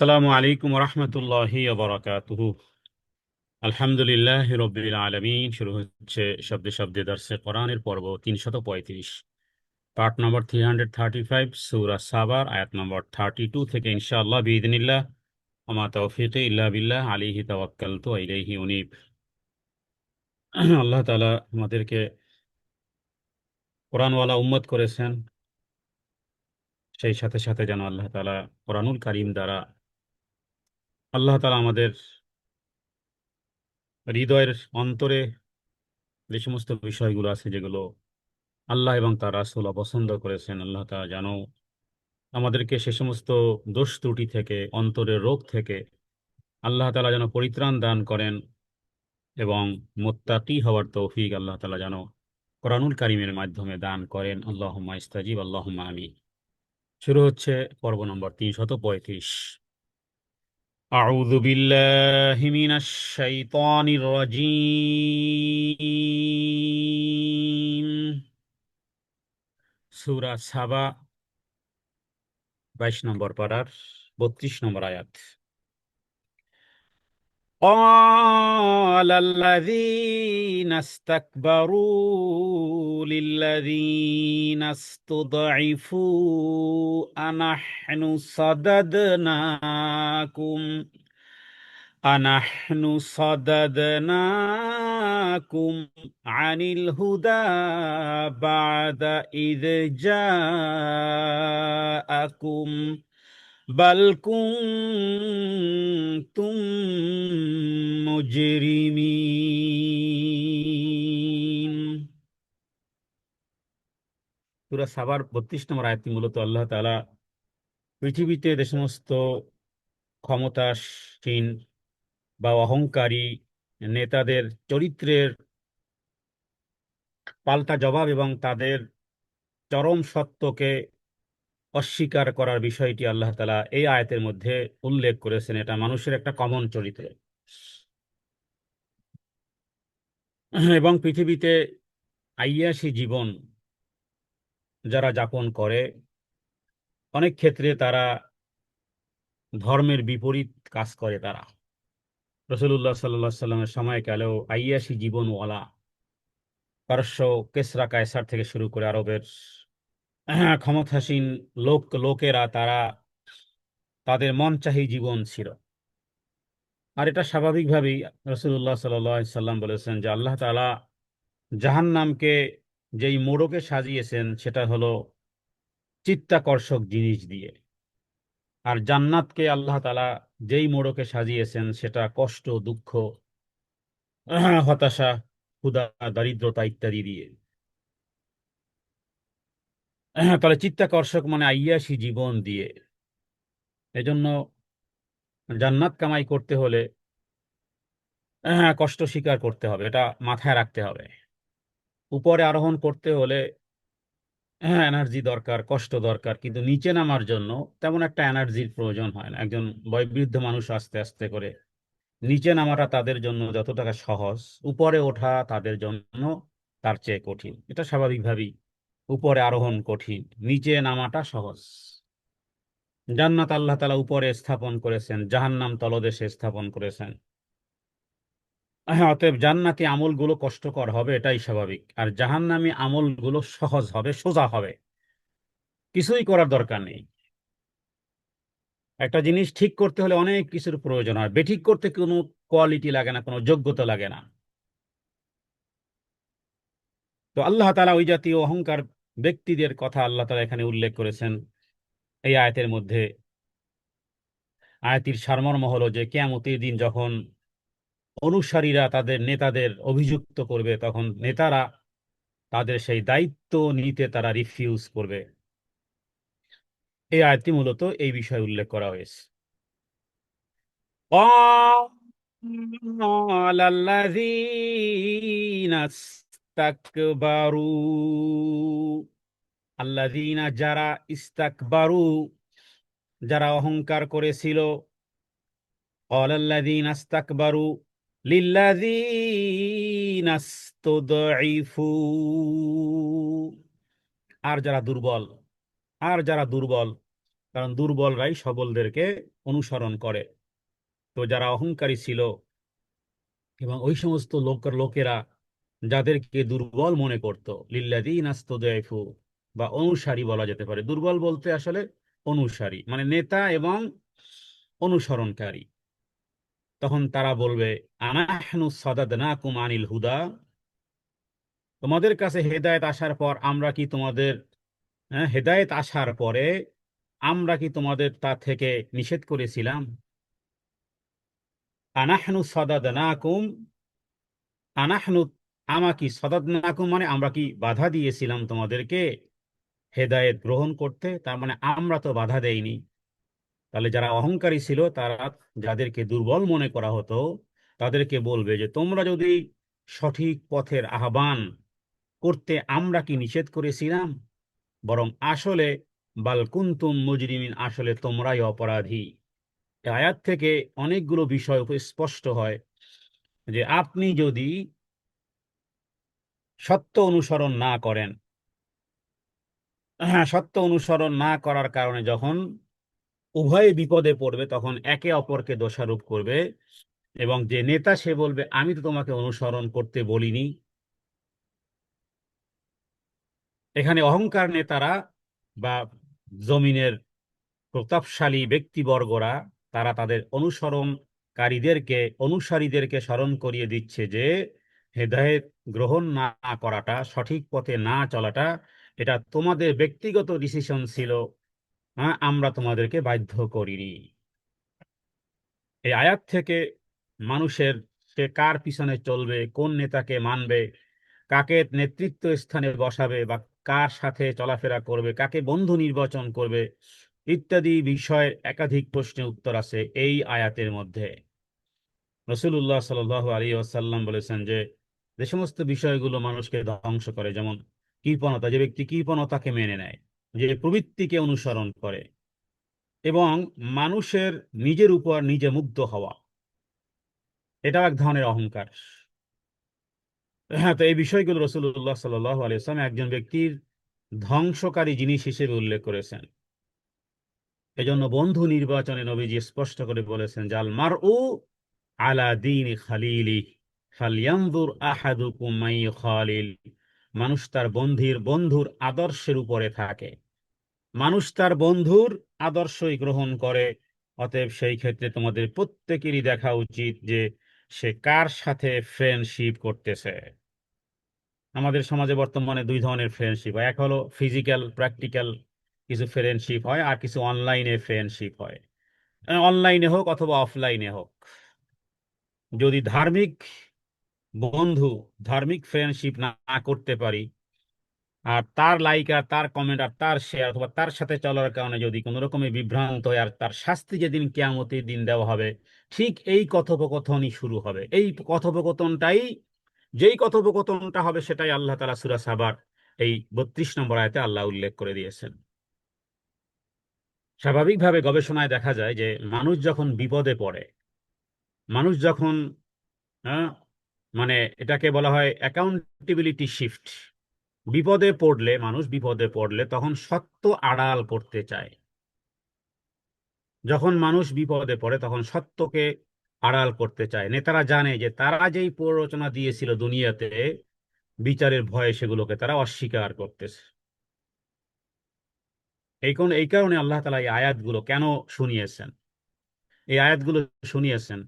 আসসালামু আলাইকুম রহমতুল্লাহি বারাকাতুহু। আলহামদুলিল্লাহ রব্বিল আলামিন। শুরু হচ্ছে শব্দে শব্দে দর্শে কোরআনের পর্ব 335, পার্ট নম্বর 335, সূরা সাবার, আয়াত নম্বর 32 থেকে ইনশাআল্লাহ বিইذনিল্লাহ। ওমা তাওফীকি ইল্লা বিল্লাহ, আলাইহি তাওয়াক্কালতু ওয়া ইলাইহি উনীব। আল্লাহ তাআলা আমাদেরকে কোরআনওয়ালা উম্মত করেছেন, সেই সাথে সাথে যেন আল্লাহ তাআলা কোরআনুল কারীম দ্বারা আল্লাহ তাআলা আমাদের হৃদয়ের অন্তরে যে সমস্ত বিষয়গুলো আছে, যেগুলো আল্লাহ এবং তার রাসূল অপছন্দ করেছেন, আল্লাহ তাআলা যেন আমাদেরকে সে সমস্ত দোষ ত্রুটি থেকে, অন্তরের রোগ থেকে আল্লাহ তাআলা যেন পরিত্রাণ দান করেন এবং মুত্তাকি হওয়ার তৌফিক আল্লাহ তাআলা যেন কোরআনুল কারীমের মাধ্যমে দান করেন। আল্লাহুম্মা ইস্তাজিব, আল্লাহুম্মা আমিন। শুরু হচ্ছে পর্ব নম্বর 335। আউযু বিল্লাহি মিনাশ শাইতানির রাজীম। সূরা সাবা 22 নম্বর পারার 32 নম্বর আয়াত। قال الذين استكبروا للذين استضعفوا أنحن صددناكم عن الهدى بعد إذ جاءكم بل كنتم মুজরিমিন। সূরা সাবার 32 নম্বর আয়াতটি মূলত আল্লাহ তাআলা পৃথিবীতে যে সমস্ত ক্ষমতাসীন বা অহংকারী নেতাদের চরিত্রের পাল্টা জবাব এবং তাদের চরম সত্যকে অস্বীকার করার বিষয়টি আল্লাহ তাআলা এই আয়াতের মধ্যে উল্লেখ করেছেন। এটা মানুষের একটা কমন চরিত্র এবং পৃথিবীতে আইয়াসী জীবন যারা যাপন করে, অনেক ক্ষেত্রে তারা ধর্মের বিপরীত কাজ করে। তারা রাসূলুল্লাহ সাল্লাল্লাহু আলাইহি সাল্লামের সময়কালেও আইয়াসী জীবনওয়ালা পারস্য কেসরা কায়সার থেকে শুরু করে আরবের ক্ষমতাসীন লোকেরা, তারা তাদের মনচাহি জীবন ছিল। আর এটা স্বাভাবিকভাবেই রাসূলুল্লাহ সাল্লাল্লাহু আলাইহি সাল্লাম বলেছেন যে আল্লাহ তাআলা জাহান্নামকে যেই মোড়কে সাজিয়েছেন সেটা হলো চিত্তাকর্ষক জিনিস দিয়ে, আর জান্নাতকে আল্লাহ তাআলা যেই মোড়কে সাজিয়েছেন সেটা কষ্ট, দুঃখ, হতাশা, ক্ষুধা, দারিদ্রতা ইত্যাদি দিয়ে। তাহলে চিত্তাকর্ষক মানে আইয়াসী জীবন দিয়ে। এজন্য জান্নাত কামাই করতে হলে কষ্ট স্বীকার করতে হবে, এটা মাথায় রাখতে হবে। উপরে আরোহণ করতে হলে এনার্জি দরকার, কষ্ট দরকার, কিন্তু নিচে নামার জন্য তেমন একটা এনার্জির প্রয়োজন হয় না। একজন বয়োবৃদ্ধ মানুষ আস্তে আস্তে করে নিচে নামাটা তাদের জন্য যত টাকা সহজ, উপরে ওঠা তাদের জন্য তার চেয়ে কঠিন। এটা স্বাভাবিকভাবেই উপরে আরোহণ কঠিন, নিচে নামাটা সহজ। জান্নাত আল্লাহ তাআলা উপরে স্থাপন করেছেন, জাহান্নাম তলদেশে স্থাপন করেছেন। অতএব জান্নাতি আমলগুলো কষ্টকর হবে, এটাই স্বাভাবিক, আর জাহান্নামী আমলগুলো সহজ হবে, সোজা হবে, কিছুই করার দরকার নেই। একটা জিনিস ঠিক করতে হলে অনেক কিছুর প্রয়োজন হয়, বেঠিক করতে কোনো কোয়ালিটি লাগে না, কোনো যোগ্যতা লাগে না। তো আল্লাহ তাআলা ওই জাতীয় অহংকার ব্যক্তিদের কথা আল্লাহ তাআলা এখানে উল্লেখ করেছেন এই আয়াতের মধ্যে। আয়াতির সারমর্ম হলো যে কিয়ামতের দিন যখন অনুসারীরা তাদের নেতাদের অভিযুক্ত করবে, তখন নেতারা তাদের সেই দায়িত্ব নিতে তারা রিফিউজ করবে। এই আয়াতটি মূলত এই বিষয়ে উল্লেখ করা হয়েছে। قال الذين استكبروا আল্লাযীনা যারা ইস্তাকবারু যারা অহংকার করেছিল, قال الذين استكبروا للذين استضعفوا আর যারা দুর্বল, আর যারা দুর্বল, কারণ দুর্বলরাই সবলদেরকে অনুসরণ করে। তো যারা অহংকারী ছিল এবং ওই সমস্ত লোকেরা যাদেরকে দুর্বল মনে করত, লিল্লাযীনা ইসতুদঈফু, বা অনুসারী বলা যেতে পারে, দুর্বল বলতে আসলে অনুসারী মানে নেতা এবং অনুসরণকারী, তখন তারা বলবে আনাহনু সাদাদনাকুম আনিল হুদা, তোমাদের কাছে হেদায়েত আসার পর আমরা কি তোমাদের, হেদায়েত আসার পরে আমরা কি তোমাদের তা থেকে নিষেধ করেছিলাম? আনাহনু সাদাদনাকুম, আনাহনু, কি সাদাদনাকুম মানে আমরা কি বাধা দিয়েছিলাম তোমাদেরকে হেদায়েত গ্রহণ করতে? তার মানে আমরা তো বাধা দেইনি। তাহলে যারা অহংকারী ছিল তারা, যাদেরকে দুর্বল মনে করা হতো, তাদেরকে বলবে যে তোমরা যদি সঠিক পথের আহ্বান করতে আমরা কি নিষেধ করেছিলাম? বরং আসলে বাল কুনতুম মুজরিমিন, আসলে তোমরাই অপরাধী। এই আয়াত থেকে অনেকগুলো বিষয় স্পষ্ট হয় যে আপনি যদি সত্য অনুসরণ না করেন, হ্যাঁ, সত্য অনুসরণ না করার কারণে যখন উভয়ে বিপদে পড়বে তখন একে অপরকে দোষারোপ করবে, এবং যে নেতা সে বলবে আমি তো তোমাকে অনুসরণ করতে বলিনি। এখানে অহংকার নেতারা বা জমিনের প্রতাপশালী ব্যক্তিবর্গরা, তারা তাদের অনুসারীদেরকে স্মরণ করিয়ে দিচ্ছে যে হেদায়েত গ্রহণ না করাটা, সঠিক পথে না চলাটা, এটা তোমাদের ব্যক্তিগত ডিসিশন ছিল, হ্যাঁ, আমরা তোমাদেরকে বাধ্য করিনি। এই আয়াত থেকে মানুষের, সে কার পিছনে চলবে, কোন নেতাকে মানবে, কাকে নেতৃত্ব স্থানে বসাবে, বা কার সাথে চলাফেরা করবে, কাকে বন্ধু নির্বাচন করবে, ইত্যাদি বিষয়ের একাধিক প্রশ্নের উত্তর আছে এই আয়াতের মধ্যে। রাসূলুল্লাহ সাল্লাল্লাহু আলাইহি ওয়াসাল্লাম বলেছেন যে যে সমস্ত বিষয়গুলো মানুষকে ধ্বংস করে, যেমন কৃপণতা, যে ব্যক্তি কৃপণতাকে মেনে নেয়, যে প্রবৃত্তিকে অনুসরণ করে, এবং মানুষের নিজের উপর নিজে মুগ্ধ হওয়া, এটাও এক ধরনের অহংকার। হ্যাঁ, তো এই বিষয়গুলো রাসূলুল্লাহ সাল্লাল্লাহু আলাইহি ওয়াসাল্লাম একজন ব্যক্তির ধ্বংসকারী জিনিস হিসেবে উল্লেখ করেছেন। এজন্য বন্ধু নির্বাচনে নবীজি স্পষ্ট করে বলেছেন, জাল মারউ আলা দীনি খালিলি ফালইয়ানজুর আহাদুকুম মান ইউখালিল, মানুষ তার বন্ধুর আদর্শের উপরে থাকে, মানুষ তার বন্ধুর আদর্শই গ্রহণ করে। অতএব সেই ক্ষেত্রে তোমাদের প্রত্যেকেরই দেখা উচিত যে সে কার সাথে ফ্রেন্ডশিপ করতেছে। আমাদের সমাজে বর্তমানে দুই ধরনের ফ্রেন্ডশিপ হয়, এক হলো ফিজিক্যাল প্র্যাকটিক্যাল কিছু ফ্রেন্ডশিপ হয়, আর কিছু অনলাইনে ফ্রেন্ডশিপ হয়। অনলাইনে হোক অথবা অফলাইনে হোক, যদি বন্ধু ধার্মিক ফ্রেন্ডশিপ না করতে পারি, আর তার লাইক আর তার কমেন্ট আর তার শেয়ার অথবা তার সাথে চলার কারণে যদি কোনো রকমের বিভ্রান্ত হয়, আর তার শাস্তি যেদিন কিয়ামতের দিন দেওয়া হবে, ঠিক এই কথোপকথনই শুরু হবে। এই কথোপকথনটাই, যেই কথোপকথনটা হবে সেটাই আল্লাহ তাআলা সূরা সাবার এই 32 নম্বর আয়াতে আল্লাহ উল্লেখ করে দিয়েছেন। স্বাভাবিকভাবে গবেষণায় দেখা যায় যে মানুষ যখন বিপদে পড়ে, মানুষ যখন, হ্যাঁ, মানে এটাকে বলা হয় অ্যাকাউন্টেবিলিটি শিফট, মানুষ বিপদে পড়লে তখন সত্য আড়াল করতে চায়। যখন মানুষ বিপদে পড়ে তখন সত্যকে আড়াল করতে চায়। নেতারা জানে যে তারা যেই প্ররোচনা দিয়েছিল দুনিয়াতে, বিচারের ভয়ে সেগুলোকে তারা অস্বীকার করতেছে। এই কারণে আল্লাহ তাআলা এই আয়াতগুলো কেন শুনিয়েছেন, এই আয়াতগুলো শুনিয়েছেন।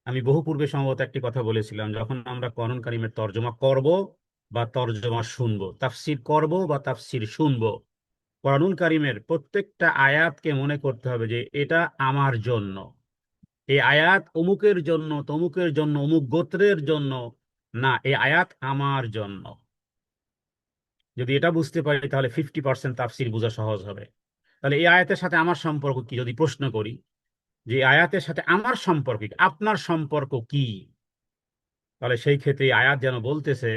আমি বহু পূর্বে সম্ভবত একটি কথা বলেছিলাম, যখন আমরা কোরআন কারীমের তর্জমা করব বা তর্জমা শুনবো, তাফসির করব বা তাফসির শুনবো, কোরআনুল কারীমের প্রত্যেকটা আয়াতকে মনে করতে হবে যে এটা আমার জন্য, এই আয়াত অমুকের জন্য, তমুকের জন্য, অমুক গোত্রের জন্য না, এই আয়াত আমার জন্য। যদি এটা বুঝতে পারি তাহলে 50% তাফসির বোঝা সহজ হবে। তাহলে এই আয়াতের সাথে আমার সম্পর্ক কি, যদি প্রশ্ন করি যে এই আয়াতের সাথে আমার সম্পর্ক কি, আপনার সম্পর্ক কি, তাহলে সেই ক্ষেত্রে এই আয়াত যেন বলতেছে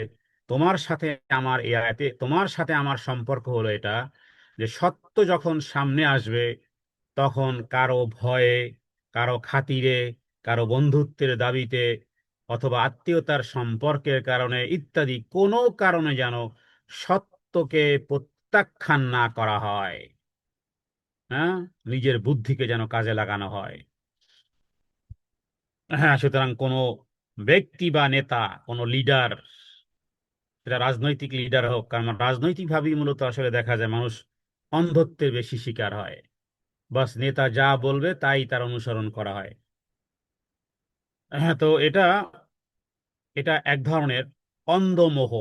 এই আয়াতে তোমার সাথে আমার সম্পর্ক হলো এটা, যে সত্য যখন সামনে আসবে তখন কারো ভয়ে, কারো খাতিরে, কারো বন্ধুত্বের দাবিতে অথবা আত্মীয়তার সম্পর্কের কারণে ইত্যাদি কোনো কারণে যেন সত্যকে প্রত্যাখ্যান না করা হয়। হ্যাঁ, নিজের বুদ্ধিকে যেন কাজে লাগানো হয়। হ্যাঁ, সুতরাং কোনো ব্যক্তি বা নেতা, কোনো লিডার, সেটা রাজনৈতিক লিডার হোক, কারণ রাজনৈতিক ভাবেই মূলত আসলে দেখা যায় মানুষ অন্ধত্বের বেশি শিকার হয়। বাস নেতা যা বলবে তাই তার অনুসরণ করা হয়। হ্যাঁ, তো এটা এটা এক ধরনের অন্ধমোহ।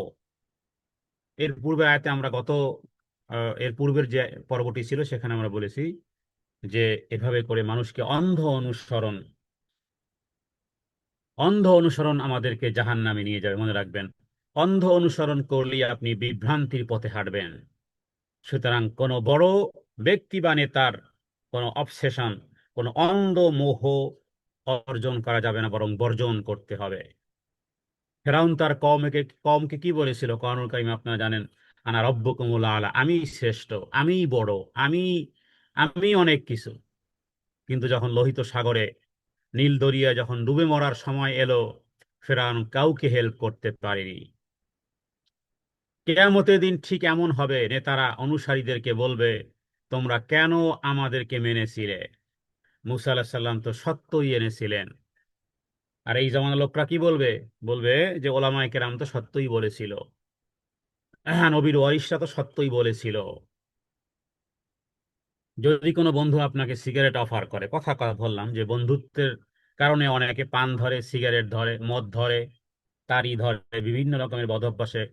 এর পূর্বে আয়াতে আমরা এর পূর্বের যে পর্বটি ছিল সেখানে আমরা বলেছি যে এভাবে করে মানুষকে অন্ধ অনুসরণ আমাদেরকে জাহান্নামে নিয়ে যাবে, মনে রাখবেন। অন্ধ অনুসরণ করলেই আপনি বিভ্রান্তির পথে হাঁটবেন। সুতরাং কোনো বড় ব্যক্তি বা নেতার কোনো অবসেশন, কোনো অন্ধ মোহ অর্জন করা যাবে না, বরং বর্জন করতে হবে। ফেরাউন তার কওমকে কি বলেছিল? কোরআনুল কারীম আপনারা জানেন, আনা রব্বুকুমুল আলা, আমি শ্রেষ্ঠ, আমি বড়, আমি আমি অনেক কিছু। কিন্তু যখন লোহিত সাগরে, নীল দরিয়া যখন ডুবে মরার সময় এলো, ফেরাউন কাউকে হেল্প করতে পারেনি। কিয়ামতের দিন ঠিক এমন হবে, নেতারা অনুসারীদেরকে বলবে, তোমরা কেন আমাদেরকে মেনেছিলে? মুসা আলাহিসাল্লাম সাল্লাম তো সত্যই এনেছিলেন। আর এই জমানার লোকরা কি বলবে? বলবে যে ওলামায়ে কেরাম তো সত্যই বলেছিল, হ্যাঁ, নবীর ওয়ারিসরা তো সত্যই বলেছিল। যদি কোনো বন্ধু আপনাকে সিগারেট অফার করে, কথা বললাম যে বন্ধুত্বের কারণে অনেকে পান ধরে, সিগারেট ধরে, মদ ধরে, তারি ধরে, বিভিন্ন রকমের বদ অভ্যাসে।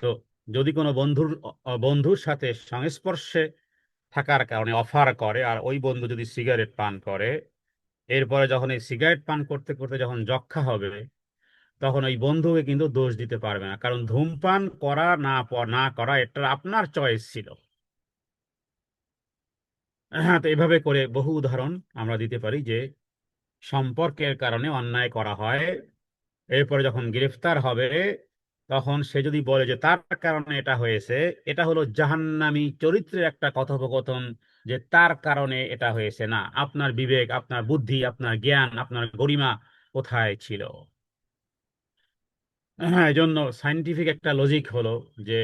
তো যদি কোনো বন্ধুর সাথে সংস্পর্শে থাকার কারণে অফার করে, আর ওই বন্ধু যদি সিগারেট পান করে, এরপরে যখন এই সিগারেট পান করতে করতে যখন যক্ষ্মা হবে, তখন ওই বন্ধুকে কিন্তু দোষ দিতে পারবে না, কারণ ধূমপান করা না করা এটা আপনার চয়েস ছিল। হ্যাঁ, তো এভাবে করে বহু উদাহরণ আমরা দিতে পারি যে সম্পর্কের কারণে অন্যায় করা হয়, এরপরে যখন গ্রেফতার হবে, তখন সে যদি বলে যে তার কারণে এটা হয়েছে, এটা হলো জাহান্নামী চরিত্রের একটা কথোপকথন, যে তার কারণে এটা হয়েছে। না, আপনার বিবেক, আপনার বুদ্ধি, আপনার জ্ঞান, আপনার গরিমা কোথায় ছিল? হ্যাঁ, এই জন্য সাইন্টিফিক একটা লজিক হলো যে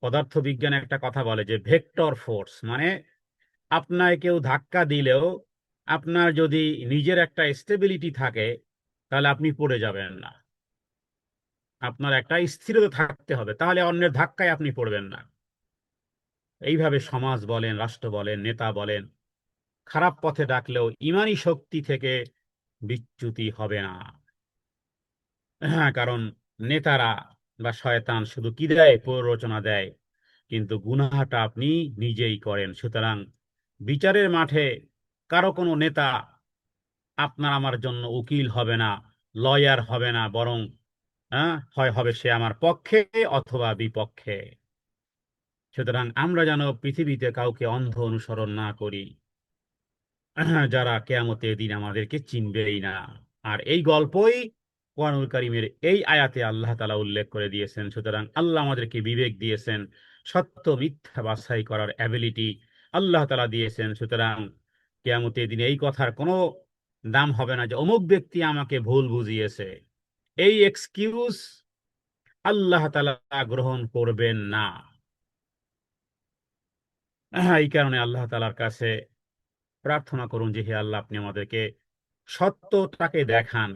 পদার্থবিজ্ঞানে একটা কথা বলে যে ভেক্টর ফোর্স, মানে আপনার কেউ ধাক্কা দিলেও আপনার যদি নিজের একটা স্টেবিলিটি থাকে, তাহলে আপনি পড়ে যাবেন না। আপনার একটা স্থিরতা থাকতে হবে, তাহলে অন্যের ধাক্কায় আপনি পড়বেন না। এইভাবে সমাজ বলেন, রাষ্ট্র বলেন, নেতা বলেন, খারাপ পথে ডাকলেও ইমানি শক্তি থেকে বিচ্যুতি হবে না। হ্যাঁ, কারণ নেতারা বা শয়তান শুধু কি দেয়? প্ররোচনা দেয়, কিন্তু গুনাহটা আপনি নিজেই করেন। সুতরাং বিচারের মাঠে কারো কোনো নেতা আপনার আমার জন্য উকিল হবে না, লয়ার হবে না, বরং হয় হবে সে আমার পক্ষে অথবা বিপক্ষে। সুতরাং আমরা যেন পৃথিবীতে কাউকে অন্ধ অনুসরণ না করি, যারা কেয়ামতের দিন আমাদেরকে চিনবেই না। আর এই গল্পই কোরআনুল কারীমের এই আয়াতে আল্লাহ তাআলা উল্লেখ করে দিয়েছেন। সুতরাং আল্লাহ আমাদেরকে বিবেক দিয়েছেন, সত্য মিথ্যা বাছাই করার অ্যাবিলিটি আল্লাহ তাআলা দিয়েছেন। সুতরাং কেয়ামতের দিন এই কথার কোনো দাম হবে না যে অমুক ব্যক্তি আমাকে ভুল বুঝিয়েছে। এই এক্সকিউজ আল্লাহ তাআলা গ্রহণ করবেন না। এই কারণে আল্লাহ তাআলার কাছে প্রার্থনা করুন যে হে আল্লাহ, আপনি আমাদেরকে সত্যটাকে দেখান,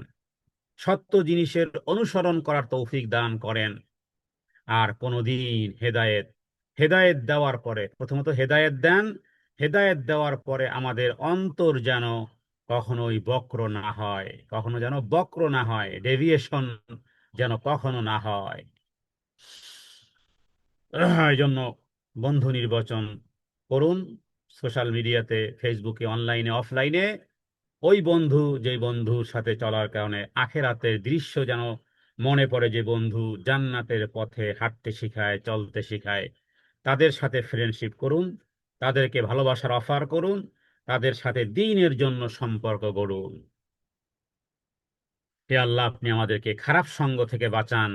সত্য জিনিসের অনুসরণ করার তৌফিক দান করেন। আর কোনোদিন হেদায়েত দেওয়ার পরে, প্রথমত হেদায়েত দেন, হেদায়েত দেওয়ার পরে আমাদের অন্তর যেন কখনোই বক্র না হয়, কখনো যেন বক্র না হয়, ডেভিয়েশন যেন কখনো না হয়। এই জন্য বন্ধু নির্বাচন করুন, সোশ্যাল মিডিয়াতে, ফেসবুকে, অনলাইনে, অফলাইনে। ওই বন্ধু, যে বন্ধুর সাথে চলার কারণে আখেরাতের দৃশ্য যেন মনে পড়ে, যে বন্ধু জান্নাতের পথে হাঁটতে শিখায়, চলতে শিখায়, তাদের সাথে ফ্রেন্ডশিপ করুন, তাদেরকে ভালোবাসার অফার করুন, তাদের সাথে দ্বীনের জন্য সম্পর্ক গড়ুন। হে আল্লাহ, আপনি আমাদেরকে খারাপ সঙ্গ থেকে বাঁচান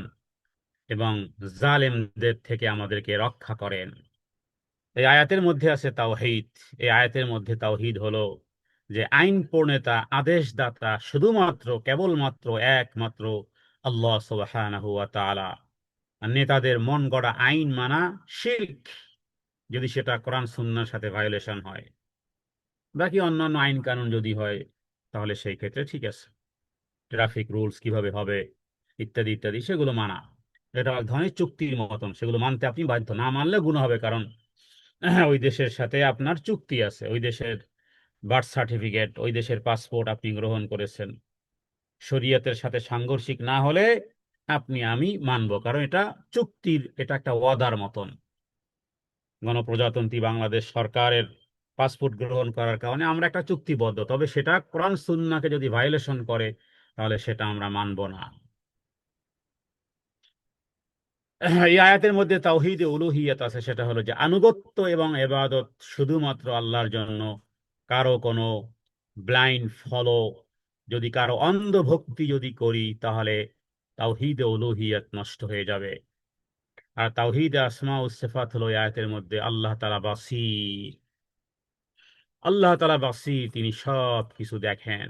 এবং জালেমদের থেকে আমাদেরকে রক্ষা করেন। এই আয়াতের মধ্যে আছে তাওহীদ। এই আয়াতের মধ্যে তাওহীদ হলো যে আইন প্রণেতা, আদেশদাতা শুধুমাত্র, কেবলমাত্র, একমাত্র আল্লাহ সুবহানাহু ওয়া তাআলা। আর নেতাদের মন গড়া আইন মানা শিরক, যদি সেটা কোরআন সুন্নাহর সাথে ভায়োলেশন হয়। বাকি অন্যান্য আইন কানুন যদি হয় তাহলে সেই ক্ষেত্রে ঠিক আছে, ট্রাফিক রুলস কিভাবে হবে ইত্যাদি ইত্যাদি সেগুলো মানা, এটা এক ধরনের চুক্তির মতন, সেগুলো মানতে আপনি বাধ্য, না মানলে গুনাহ হবে। কারণ ওই দেশের সাথে আপনার চুক্তি আছে, ওই দেশের বার্থ সার্টিফিকেট, ওই দেশের পাসপোর্ট আপনি গ্রহণ করেছেন, শরীয়তের সাথে সাংঘর্ষিক না হলে আপনি আমি মানব, কারণ এটা চুক্তির, এটা একটা ওয়াদার মতন। গণপ্রজাতন্ত্রী বাংলাদেশ সরকারের পাসপোর্ট গ্রহণ করার কারণে আমরা একটা চুক্তিবদ্ধ, তবে সেটা কোরআন সুন্নাহকে যদি ভায়োলেশন করে তাহলে সেটা আমরা মানব না। এই আয়াতের মধ্যে তাওহীদে উলুহিয়ত আছে, সেটা হলো যে আনুগত্য এবং ইবাদত শুধুমাত্র আল্লাহর জন্য, কারো কোনো ব্লাইন্ড ফলো, যদি কারো অন্ধ ভক্তি যদি করি তাহলে তাওহীদে উলুহিয়ত নষ্ট হয়ে যাবে। আর তাওহীদে আসমা ও সিফাত হলো এই আয়াতের মধ্যে আল্লাহ তাআলা বাসীর, আল্লাহ তাআলা বাসীর, তিনি সব কিছু দেখেন,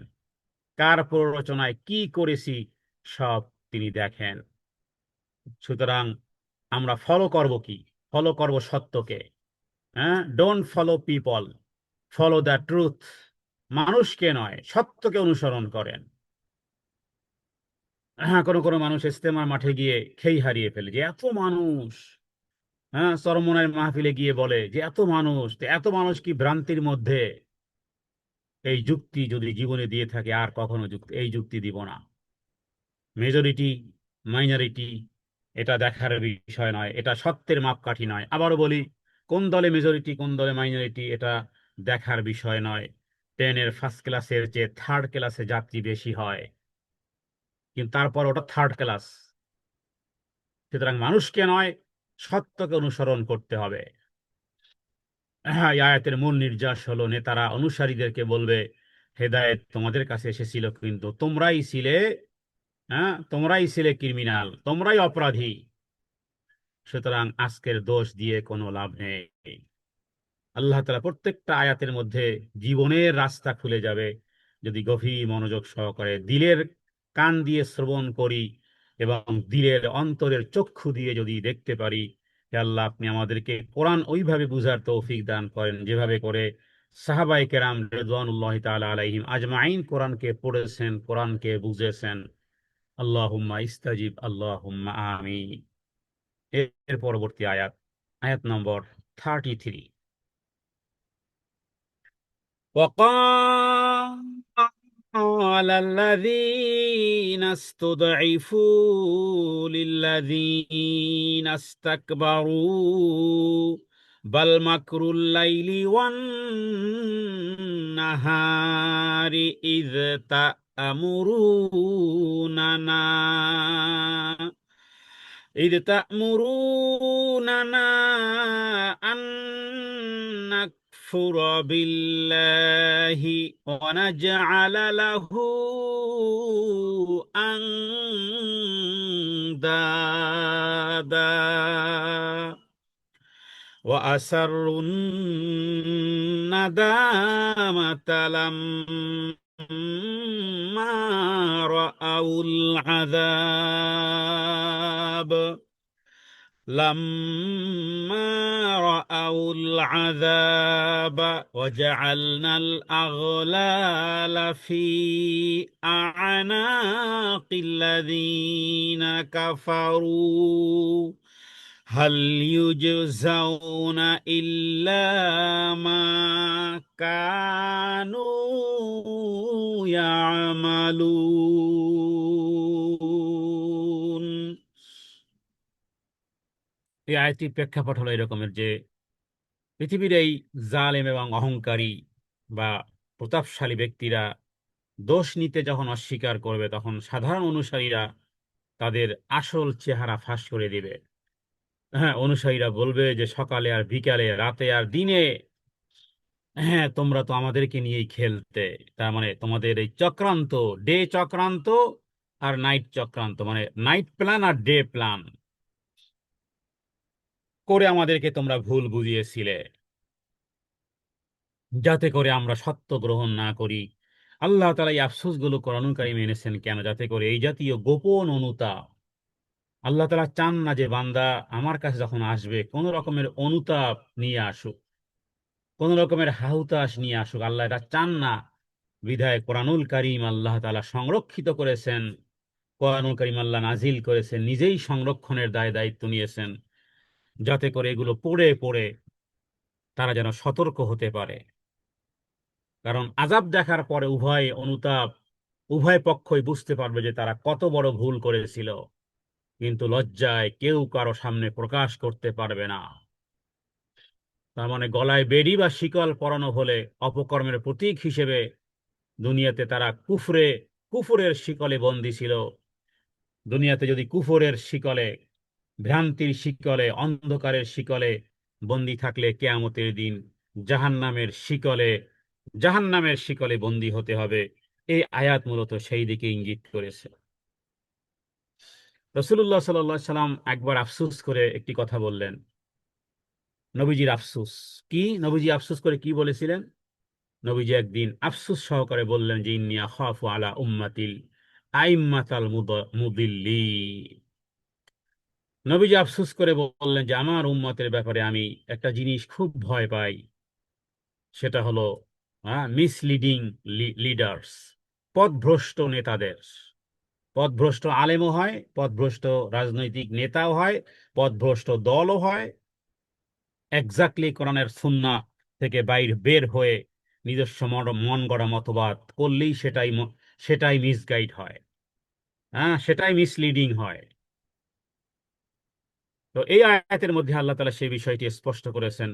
কার প্ররোচনায় কি করেছি সব তিনি দেখেন। সুতরাং আমরা ফলো করব কি? ফলো করব সত্যকে। হ্যাঁ, don't follow people, follow the truth. মানুষকে নয়, সত্যকে অনুসরণ করেন। হ্যাঁ, কোনো কোনো মানুষ ইজতেমার মাঠে গিয়ে খেই হারিয়ে ফেলে যে এত মানুষ, হ্যাঁ, চরমোনাই মাহফিলে গিয়ে বলে যে এত মানুষ, তো এত মানুষ কি ভ্রান্তির মধ্যে। এই যুক্তি যদি জীবনে দিয়ে থাকে আর কখনো এই যুক্তি দিব না। মেজরিটি মাইনরিটি এটা দেখার বিষয় নয়, এটা সত্যের মাপকাঠি নয়। আবারও বলি, কোন দলে মেজরিটি কোন দলে মাইনরিটি এটা দেখার বিষয় নয়। ট্রেনের ফার্স্ট ক্লাসের চেয়ে থার্ড ক্লাসে যাত্রী বেশি হয়, কিন্তু তারপর ওটা থার্ড ক্লাস। সুতরাং মানুষকে নয়, সত্যকে অনুসরণ করতে হবে। হ্যাঁ, এই আয়াতের মূল নির্যাস হলো নেতারা অনুসারীদেরকে বলবে হেদায়েত তোমাদের কাছে এসেছিল কিন্তু তোমরাই ছিলে, হ্যাঁ, তোমরাই ছিলে ক্রিমিনাল, তোমরাই অপরাধী। সুতরাং আজকের দোষ দিয়ে কোনো লাভ নেই। আল্লাহ তাআলা প্রত্যেকটা আয়াতের মধ্যে জীবনের রাস্তা খুলে যাবে যদি গভীর মনোযোগ সহকারে দিলের কান দিয়ে শ্রবণ করি এবং দিলের অন্তরের চক্ষু দিয়ে যদি দেখতে পারি। হে আল্লাহ, আপনি আমাদেরকে কোরআন ওইভাবে বুঝার তৌফিক দান করেন যেভাবে করে সাহাবায়ে কেরাম রিদওয়ানুল্লাহি তাআলা আলাইহিম আজমাইন কোরআনকে পড়েছেন, কোরআনকে বুঝেছেন। আল্লাহুম্মা ইস্তাজিব, আল্লাহুম্মা আমিন। এর পরবর্তী আয়াত, আয়াত নম্বর 33। وقال الذين استضعفوا للذين استكبروا بل مكر الليل والنهار إذ تأمروننا أن نكفر بالله ونجعل له أندادا وأسروا الندامة لما رأوا العذاب وجعلنا الأغلال في أعناق الذين كفروا هل يجزون إلا ما كانوا يعملون। এই আয়াতটির প্রেক্ষাপট হলো এরকমের যে পৃথিবীর এই জালেম এবং অহংকারী বা প্রতাপশালী ব্যক্তিরা দোষ নিতে যখন অস্বীকার করবে তখন সাধারণ অনুসারীরা তাদের আসল চেহারা ফাঁস করে দিবে। হ্যাঁ, অনুসারীরা বলবে যে সকালে আর বিকালে, রাতে আর দিনে, হ্যাঁ, তোমরা তো আমাদেরকে নিয়েই খেলতে। তার মানে তোমাদের এই চক্রান্ত, ডে চক্রান্ত আর নাইট চক্রান্ত, মানে নাইট প্ল্যান আর ডে প্ল্যান করে আমাদেরকে তোমরা ভুল বুঝিয়েছিলে, যাতে করে আমরা সত্য গ্রহণ না করি। আল্লাহ তাআলা এই আফসোসগুলো কোরআনুল কারীমে এনেছেন কেন? যাতে করে এই জাতীয় গোপন অনুতাপ, আল্লাহ তাআলা চান না যে বান্দা আমার কাছে যখন আসবে কোন রকমের অনুতাপ নিয়ে আসুক, কোন রকমের হাহুতাশ নিয়ে আসুক। আল্লাহ এটা চান না। বিধায় কোরআনুল কারীম আল্লাহ তাআলা সংরক্ষিত করেছেন, কোরআনুল কারীম আল্লাহ নাজিল করেছেন, নিজেই সংরক্ষণের দায়িত্ব নিয়েছেন, যাতে করে এগুলো পড়ে পড়ে তারা যেন সতর্ক হতে পারে। কারণ আযাব দেখার পরে উভয় পক্ষই বুঝতে পারবে যে তারা কত বড় ভুল করেছিল, কিন্তু লজ্জায় কেউ কারো সামনে প্রকাশ করতে পারবে না। তার মানে গলায় বেড়ি বা শিকল পরানো হলে অপকর্মের প্রতীক হিসেবে দুনিয়াতে তারা কুফরের শিকলে বন্দী ছিল। দুনিয়াতে যদি কুফরের শিকলে, ভ্রান্তির শিকলে, অন্ধকারের শিকলে বন্দী থাকলে কিয়ামতের দিন জাহান্নামের শিকলে বন্দী হতে হবে। এই আয়াত মূলত সেই দিকে ইঙ্গিত করেছে। রাসূলুল্লাহ সাল্লাল্লাহু আলাইহি সাল্লাম একবার আফসোস করে একটি কথা বললেন। নবীজির আফসোস কি? নবীজি আফসোস করে কি বলেছিলেন? নবীজি একদিন আফসোস সহকারে বললেন যে ইন্নী আখাফু আলা উম্মাতিল আইম্মাতাল মুদিল্লিন। নবীজি আফসোস করে বললেন যে আমার উম্মতের ব্যাপারে আমি একটা জিনিস খুব ভয় পাই, সেটা হলো মিসলিডিং লিডার্স, পথভ্রষ্ট নেতাদের। পথভ্রষ্ট আলেমও হয়, পথভ্রষ্ট রাজনৈতিক নেতাও হয়, পথভ্রষ্ট দলও হয়। এক্স্যাক্টলি কোরআনের সুন্নাহ থেকে বের হয়ে নিজস্ব মন গড়া মতবাদ করলেই সেটাই মিসগাইড হয়, সেটাই মিসলিডিং হয়। তো এই আয়াতের মধ্যে আল্লাহ তাআলা সেই বিষয়টি স্পষ্ট করেছেন।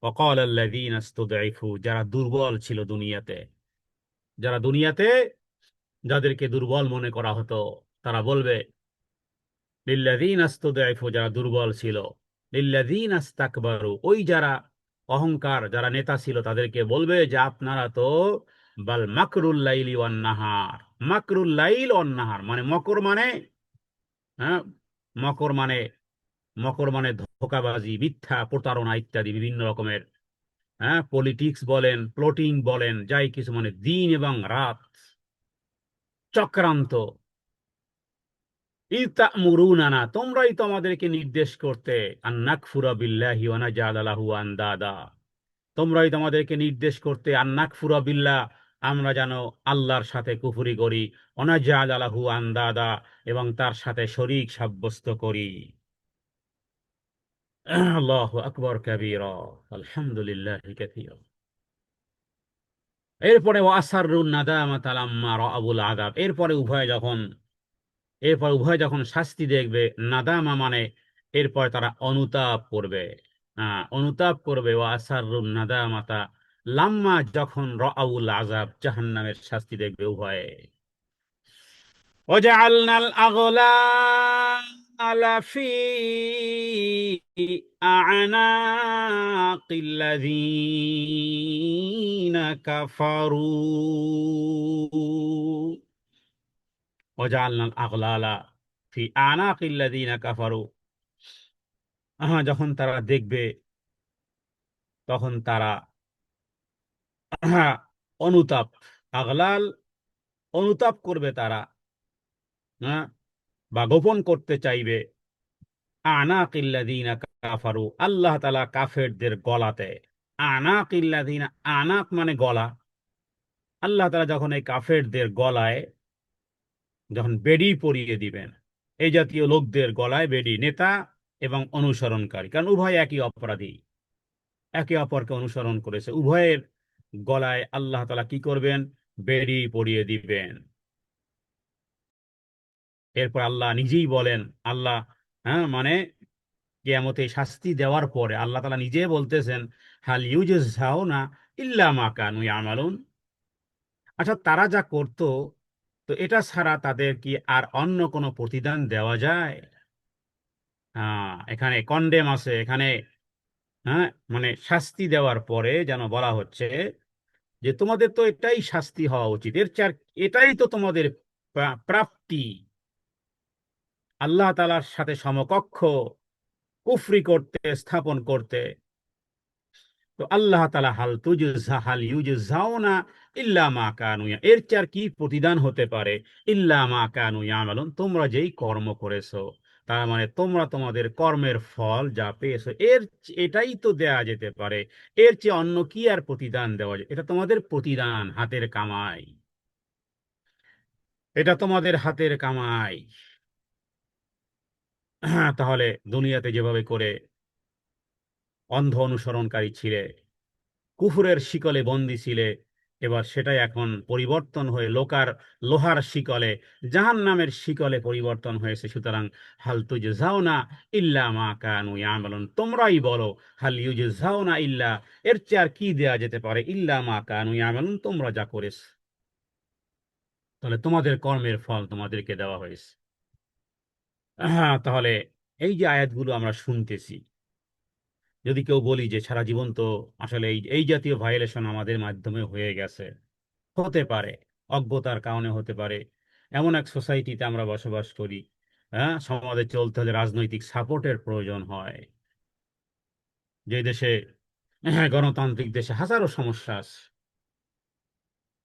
ওয়াকাল আল্লাযীনা ইসতুদঈফু, যারা দুর্বল ছিল দুনিয়াতে, যারা দুনিয়াতে, যাদেরকে দুর্বল মনে করা হতো, তারা বলবে লিল্লাযীনা ইসতুদঈফু, যারা দুর্বল ছিল, লিল্লাযীনা ইসতাকবারু, ওই যারা অহংকার, যারা নেতা ছিল তাদেরকে বলবে যে আপনারা তো বাল মাকরুল লাইলি ওয়ান নাহার, মাকরুল লাইল ওয়ান নাহার মানে মকর মানে, হ্যাঁ মকর মানে, মকর মানে ধোঁকাবাজি, মিথ্যা, প্রতারণা ইত্যাদি বিভিন্ন রকমের, পলিটিক্স বলেন, প্লটিং বলেন, যাই কিছু, মানে দিন এবং রাত চক্রান্ত। ইতা'মুরুনানা, তোমরাই তো আমাদেরকে নির্দেশ করতে, আন নাকফুরা বিল্লাহি ওয়া নাজআলা লাহু আনদাদা, তোমরাই তো আমাদেরকে নির্দেশ করতে আন নাকফুরা বিল্লাহ, আমরা যেন আল্লাহর সাথে কুফরি করি, ওয়া নাজআলা লাহু আনদাদা, এবং তার সাথে শরীক সাব্যস্ত করি। আল্লাহু আকবার কাবীরা, আলহামদুলিল্লাহি কাসীরা। এরপরে ওয়াসাররুন নাদামাতা লাম্মা রাআবুল আযাব, এরপর উভয় যখন শাস্তি দেখবে, নাদামা মানে এরপর তারা অনুতাপ করবে। অনুতাপ করবে। ওয়াসাররুন নাদামাতা লাম্মা, যখন রাআউল আযাব, জাহান্নামের শাস্তি দেখবে উভয়ে। ওয়াজআলনাল আগলালা ফি আ'নাকিল্লাযীনা কাফারু, ওয়াজআলনাল আগলালা ফি আ'নাকিল্লাযীনা কাফারু, যখন তারা দেখবে তখন তারা অনুতাপ, আগলাল, অনুতাপ করবে তারা, হ্যাঁ, বা গোপন করতে চাইবে, আনাকিল্লাযীনা কাফারু, আল্লাহ তাআলা কাফেরদের গলাতে। আনাকিল্লাযীনা, আনাক মানে গলা, আল্লাহ তাআলা যখন এই কাফেরদের গলায় যখন বেড়ি পরিয়ে দিবেন, এই জাতীয় লোকদের গলায় বেড়ি, নেতা এবং অনুসরণকারী, কারণ উভয় একই অপরাধী, একে অপরকে অনুসরণ করেছে, উভয়ের গলায় আল্লাহ তাআলা কি করবেন? বেড়ি পরিয়ে দিবেন। এরপর আল্লাহ নিজেই বলেন, আল্লাহ, মানে কিয়ামতে শাস্তি দেওয়ার পরে আল্লাহ তাআলা নিজে বলতেছেন, হাল ইউজাউনা ইল্লা মা কানু ইয়ামালুন, আচ্ছা তারা যা করত, তো এটা ছাড়া তাদের কি আর অন্য কোনো প্রতিদান দেওয়া যায়? এখানে কন্ডেম আছে, এখানে, মানে শাস্তি দেওয়ার পরে যেন বলা হচ্ছে যে তোমাদের তো এটাই শাস্তি হওয়া উচিত, এটাই তো তোমাদের প্রাপ্তি, আল্লাহ তাআলার সাথে সমকক্ষ কুফরি করতে, স্থাপন করতে। তো আল্লাহ তাআলা হাল ইউজাউনা ইল্লা মা কানু, এর চেয়ে আর কি প্রতিদান হতে পারে? ইল্লা মা কানু ইয়ামালুন, তোমরা যেই কর্ম করেছো, তার মানে তোমরা তোমাদের কর্মের ফল যা পেয়েছো এটাই তো দেয়া যেতে পারে। এর চেয়ে অন্য কি আর প্রতিদান দেওয়া যায়? এটা তোমাদের প্রতিদান, হাতের কামাই। এটা তোমাদের হাতের কামাই। তাহলে দুনিয়াতে যেভাবে করে অন্ধ অনুসরণকারী ছিলে, কুফুরের শিকলে বন্দী ছিলে, এবার সেটাই এখন পরিবর্তন হয়ে লোহার শিকলে, জাহান্নামের শিকলে পরিবর্তন হয়েছে। সুতরাং হাল তুজজাউনা ইল্লা মা কানু ইয়ামালুন, তোমরাই বলো হাল ইউজজাউনা ইল্লা, এর চেয়ে আর কি দেয়া যেতে পারে, ইল্লা মা কানু ইয়ামালুন, তোমরা যা করেছ। তাহলে তোমাদের কর্মের ফল তোমাদেরকে দেওয়া হয়েছে। হ্যাঁ, তাহলে এই যে আয়াতগুলো আমরা শুনতেছি, যদি কেউ বলি যে সারা জীবন তো আসলে এই এই জাতীয় ভায়োলেশন আমাদের মাধ্যমে হয়ে গেছে, হতে পারে, অজ্ঞতার কারণে হতে পারে। এমন এক সোসাইটিতে আমরা বসবাস করি, হ্যাঁ, সমাজে চলতে হলে রাজনৈতিক সাপোর্টের প্রয়োজন হয়। যে দেশে, হ্যাঁ, গণতান্ত্রিক দেশে হাজারো সমস্যা আছে।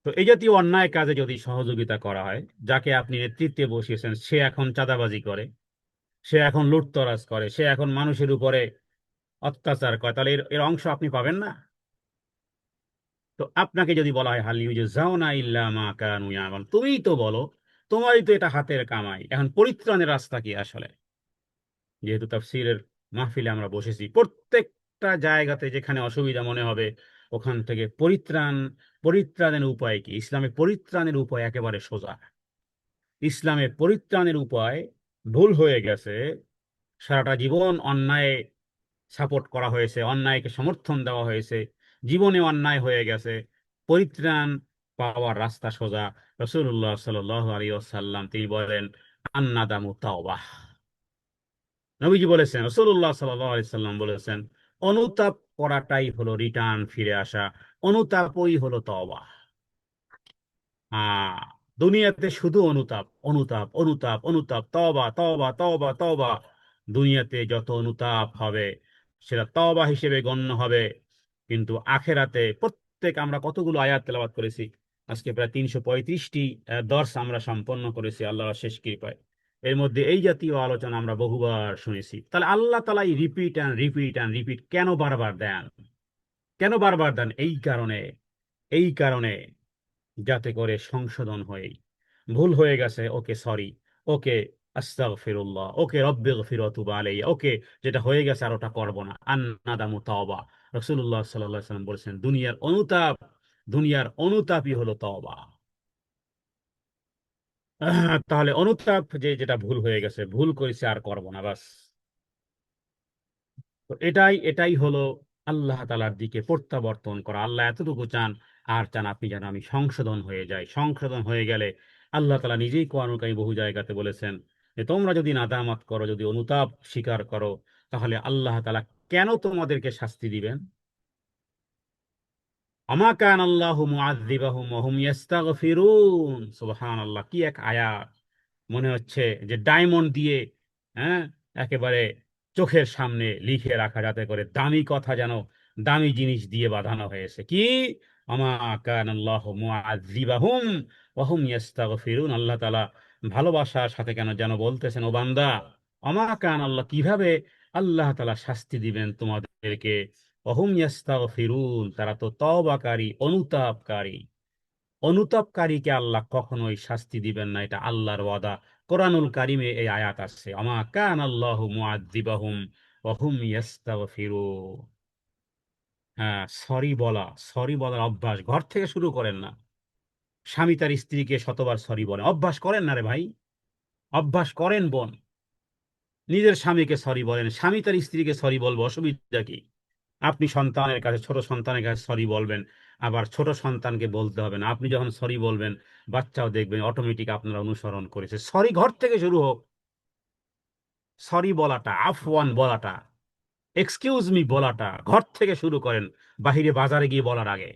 তো এই জাতীয় অন্যায় কাজে যদি সহযোগিতা করা হয়, যাকে আপনি নেতৃত্বে বসিয়েছেন সে এখন চাঁদাবাজি করে, সে এখন লুটতরাজ করে, সে এখন মানুষের উপরে অত্যাচার করে, তাহলে এর এর অংশ আপনি পাবেন না? তো আপনাকে যদি বলা হয় হাল ইউজাউনা ইল্লা মা কানু ইয়ামালুন, তুমিই তো বলো, তোমারই তো এটা হাতের কামাই, এখন পরিত্রাণের রাস্তা কি আসলে? যেহেতু তাফসীরের মাহফিলে আমরা বসেছি, প্রত্যেকটা জায়গাতে যেখানে অসুবিধা মনে হবে ওখান থেকে পরিত্রাণের উপায় কি? ইসলামে পরিত্রাণের উপায় একেবারে সোজা। ইসলামে পরিত্রাণের উপায় ভুল হয়ে গেছে, সারাটা জীবন অন্যায় সাপোর্ট করা হয়েছে, অন্যায়কে সমর্থন দেওয়া হয়েছে, জীবনে অন্যায় হয়ে গেছে। পরিত্রাণ পাওয়ার রাস্তা সোজা। রাসূলুল্লাহ সাল্লাল্লাহু আলাইহি ওয়াসাল্লাম তিনি বলেন, আন্নাদামু তাওবাহ। নবীজি বলেছেন, রাসূলুল্লাহ সাল্লাল্লাহু আলাইহি সাল্লাম বলেছেন, অনুতাপ করাটাই হলো রিটার্ন, ফিরে আসা। অনুতাপই হলো তওবা। আহ দুনিয়াতে শুধু অনুতাপ, অনুতাপ, অনুতাপ, অনুতাপ, তওবা, তওবা, তওবা, তওবা। দুনিয়াতে যত অনুতাপ হবে সেটা তওবা হিসেবে গণ্য হবে, কিন্তু আখেরাতে আমরা কতগুলো আয়াত তেলাওয়াত করেছি, আজকে প্রায় 335টি দর্স আমরা সম্পন্ন করেছি আল্লাহর শেষ কৃপায়। এর মধ্যে এই জাতীয় আলোচনা আমরা বহুবার শুনেছি। তাহলে আল্লাহ তাআলা এই repeat and repeat and repeat কেন বারবার দেন? কেন বারবার দেন? এই কারণে যাতে করে সংশোধন হয়। ভুল হয়ে গেছে, ওকে সরি, ওকে আস্তাগফিরুল্লাহ, ওকে রব্বিগফির ওয়া তুব আলাইহি, ওকে যেটা হয়ে গেছে আর ওটা করব না, আন্নাদামু তাওবা। রাসূলুল্লাহ সাল্লাল্লাহু আলাইহি ওয়াসাল্লাম বলেছেন, দুনিয়ার অনুতাপই হলো তওবা। তাহলে অনুতাপ, যেটা ভুল হয়ে গেছে, ভুল করেছে আর করব না, বাস। তো এটাই হলো আল্লাহ তাআলার দিকে প্রত্যাবর্তন করা। আল্লাহ এতটুকু চান, আর চান আপনি যেন আমি সংশোধন হয়ে যাই। সংশোধন হয়ে গেলে আল্লাহ তাআলা নিজেই কোরআনুল কারীমে বহু জায়গাতে বলেছেন যে তোমরা যদি নাদামত করো, যদি অনুতাপ স্বীকার করো, তাহলে আল্লাহ তাআলা কেন তোমাদেরকে শাস্তি দিবেন? আমা কান আল্লাহু মুআযযিবাহুম ওয়া হুম ইস্তাগফিরুন। সুবহানাল্লাহ, কি এক আয়াত! মনে হচ্ছে যে ডায়মন্ড দিয়ে, হ্যাঁ, একেবারে চোখের সামনে লিখে রাখা, যাতে করে দামি কথা যেন দামি জিনিস দিয়ে বাঁধানো হয়েছে। কি? আমা কানাল্লাহু মুআযযিবাহুম ওয়া হুম ইস্তাগফিরুন। আল্লাহ তাআলা ভালোবাসার সাথে কেন যেন বলতেছেন, ও বান্দা, আমা কানাল্লাহ, কিভাবে আল্লাহ তাআলা শাস্তি দিবেন তোমাদেরকে? ওয়া হুম ইস্তাগফিরুন, তারা তো তওবাকারী, অনুতাপকারী। অনুতাপকারীকে আল্লাহ কখনোই শাস্তি দিবেন না, এটা আল্লাহর ওয়াদা। কোরআনুল কারিমে এই আয়াত আছে, আমা কান আল্লাহু মুআযযিবাহুম ওয়া হুম ইস্তাগফিরুন। হ্যাঁ, সরি বলার অভ্যাস ঘর থেকে শুরু করেন না। স্বামী তার স্ত্রীকে শতবার সরি বলে, অভ্যাস করেন না রে ভাই, অভ্যাস করেন বোন। নিজের স্বামীকে সরি বলেন, স্বামী তার স্ত্রীকে সরি বলবো, অসুবিধা কি? আপনি সন্তানের কাছে, ছোট সন্তানের কাছে সরি বলবেন, আবার ছোট সন্তানকে বলতে হবে না। আপনি যখন সরি বলবেন, বাচ্চাও দেখবেন অটোমেটিক আপনারা অনুসরণ করেছে। সরি ঘর থেকে শুরু হোক। সরি বলাটা, আফওয়ান বলাটা, এক্সকিউজ মি বলাটা ঘর থেকে শুরু করেন, বাহিরে বাজারে গিয়ে বলার আগে।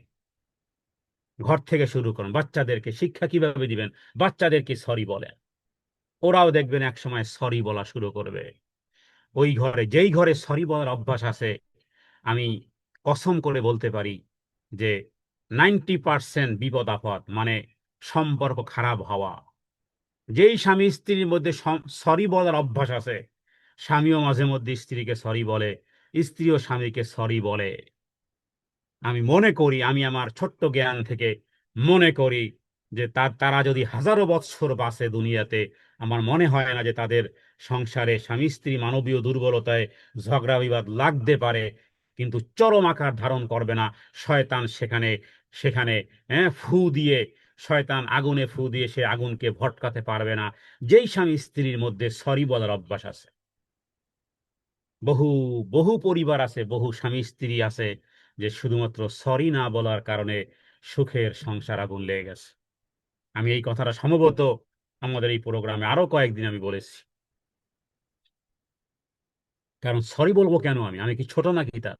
ঘর থেকে শুরু করুন। বাচ্চাদেরকে শিক্ষা কিভাবে দিবেন? বাচ্চাদেরকে সরি বলেন, ওরাও দেখবেন একসময় সরি বলা শুরু করবে। যেই ঘরে সরি বলার অভ্যাস আছে, আমি কসম করে বলতে পারি যে 90% বিপদ আপদ, মানে সম্পর্ক খারাপ হওয়া, যেই স্বামী স্ত্রীর মধ্যে সরি বলার অভ্যাস আছে, স্বামীও মাঝে মধ্যে স্ত্রীকে সরি বলে, স্ত্রীও স্বামীকে সরি বলে। আমি মনে করি, আমি আমার ছোট্ট জ্ঞান থেকে মনে করি যে তারা যদি হাজারো বৎসর বাঁচে দুনিয়াতে, আমার মনে হয় না যে তাদের সংসারে স্বামী স্ত্রী মানবীয় দুর্বলতায় ঝগড়া বিবাদ লাগতে পারে, কিন্তু চরম আকার ধারণ করবে না। শয়তান সেখানে সেখানে ফু দিয়ে, শয়তান আগুনে ফু দিয়ে সে আগুনকে ভটকাতে পারবে না, যেই স্বামী স্ত্রীর মধ্যে সরি বলার অভ্যাস আছে। বহু বহু পরিবার আছে, বহু স্বামী স্ত্রী আছে যে শুধুমাত্র সরি না বলার কারণে সুখের সংসার আগুন লেগে গেছে। আমি এই কথাটা সম্ভবত আমাদের এই প্রোগ্রামে আরো কয়েকদিন আমি বলেছি। কারণ সরি বলবো কেন? আমি আমি কি ছোট নাকি তার?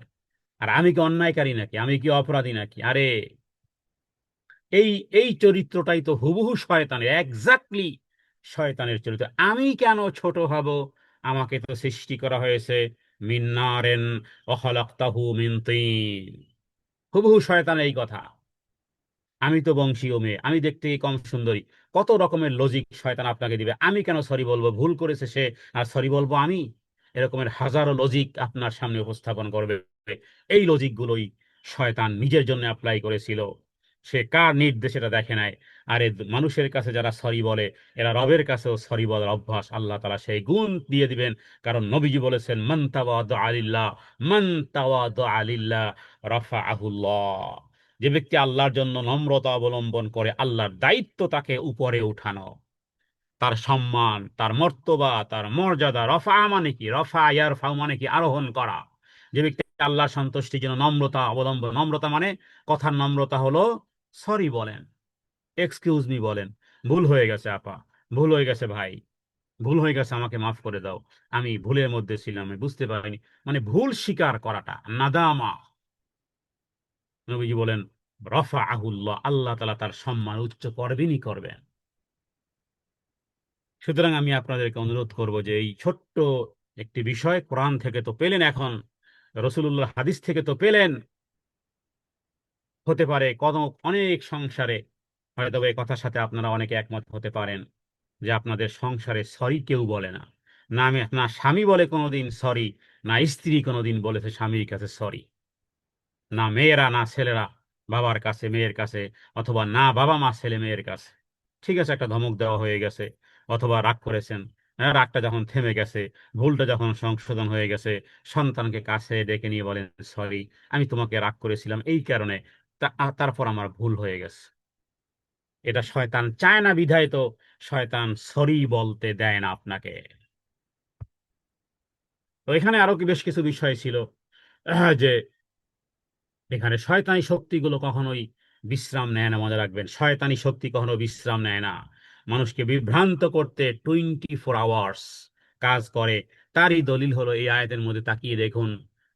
আর আমি কি অন্যায়কারী নাকি? আমি কি অপরাধী নাকি? আরে এই এই চরিত্রটাই তো হুবহু শয়তানের, এক্স্যাক্টলি শয়তানের চরিত্র। আমি কেন ছোট হব? আমাকে তো সৃষ্টি করা হয়েছে মিন নারিন ওয়া খালাকতাহু মিন তিন। হুবহু শয়তানের এই কথা। আমি তো বংশীয় মেয়ে, আমি দেখতে কি কম সুন্দরী? কত রকমের লজিক শয়তান আপনাকে দিবে। আমি কেন সরি বলবো? ভুল করেছে সে, আর সরি বলবো আমি? এরকমের হাজারো লজিক আপনার সামনে উপস্থাপন করবে। এই লজিকগুলোই শয়তান নিজের জন্য অ্যাপ্লাই করেছিল। সে কার নির্দেশ এটা দেখে নাই। আরে মানুষের কাছে যারা সরি বলে, এরা রবের কাছেও সরি বলার অভ্যাস আল্লাহ তাআলা সেই গুণ দিয়ে দিবেন। কারণ নবীজি বলেছেন, মান তাওয়াদা লিল্লাহ, মান তাওয়াদা লিল্লাহ রাফাআহুল্লাহ। যে ব্যক্তি আল্লাহর জন্য নম্রতা অবলম্বন করে, আল্লাহর দায়িত্ব তাকে উপরে উঠানো, তার সম্মান, তার মর্তবা, তার মর্যাদা। রফা মানে কি? রফা ইয়ারফাউ মানে কি? আরোহণ করা। যে ব্যক্তি আল্লাহর সন্তুষ্টির জন্য নম্রতা অবলম্বন, নম্রতা মানে কথার নম্রতা হলো সরি বলেন, এক্সকিউজ মি বলেন, ভুল হয়ে গেছে আপা, ভুল হয়ে গেছে ভাই, ভুল হয়ে গেছে, আমাকে মাফ করে দাও, আমি ভুলের মধ্যে ছিলাম, আমি বুঝতে পারিনি। মানে ভুল স্বীকার করাটা নাদামা। নবীজি বলেন, রফা আহুল্লাহ, আল্লাহ তাআলা তার সম্মান উচ্চ করবেনই করবেন। সুতরাং আমি আপনাদেরকে অনুরোধ করব যে এই ছোট্ট একটি বিষয় কোরআন থেকে তো পেলেন, এখন রসুলুল্লাহ হাদিস থেকে তো পেলেন। হতে পারে কত অনেক সংসারে হয়তো এই কথার সাথে আপনারা অনেকে একমত হতে পারেন যে আপনাদের সংসারে সরি কেউ বলে না। না আমি, না স্বামী বলে কোনোদিন সরি, না স্ত্রী কোনোদিন বলেছে স্বামীর কাছে সরি, না মেয়েরা, না ছেলেরা বাবার কাছে মেয়ের কাছে, অথবা না বাবা মা ছেলে মেয়ের কাছে। ঠিক আছে, একটা ধমক দেওয়া হয়ে গেছে, অথবা রাগ করেছেন, রাগটা যখন থেমে গেছে, ভুলটা যখন সংশোধন হয়ে গেছে, সন্তানকে কাছে ডেকে নিয়ে বলেন, সরি, আমি তোমাকে রাগ করেছিলাম এই কারণে, তারপর আমার ভুল হয়ে গেছে। এটা শয়তান চায় না, বিধায় তো শয়তান সরি বলতে দেয় না আপনাকে। তো এখানে আরো কি বেশ কিছু বিষয় ছিল, যে এখানে শয়তানি শক্তিগুলো কখনোই বিশ্রাম নেয় না। মনে রাখবেন, শয়তানি শক্তি কখনো বিশ্রাম নেয় না। মানুষকে বিভ্রান্ত করতে 24 আওয়ার্স কাজ করে। তারই দলিল হলো এই আয়াতের মধ্যে তাকিয়ে দেখুন।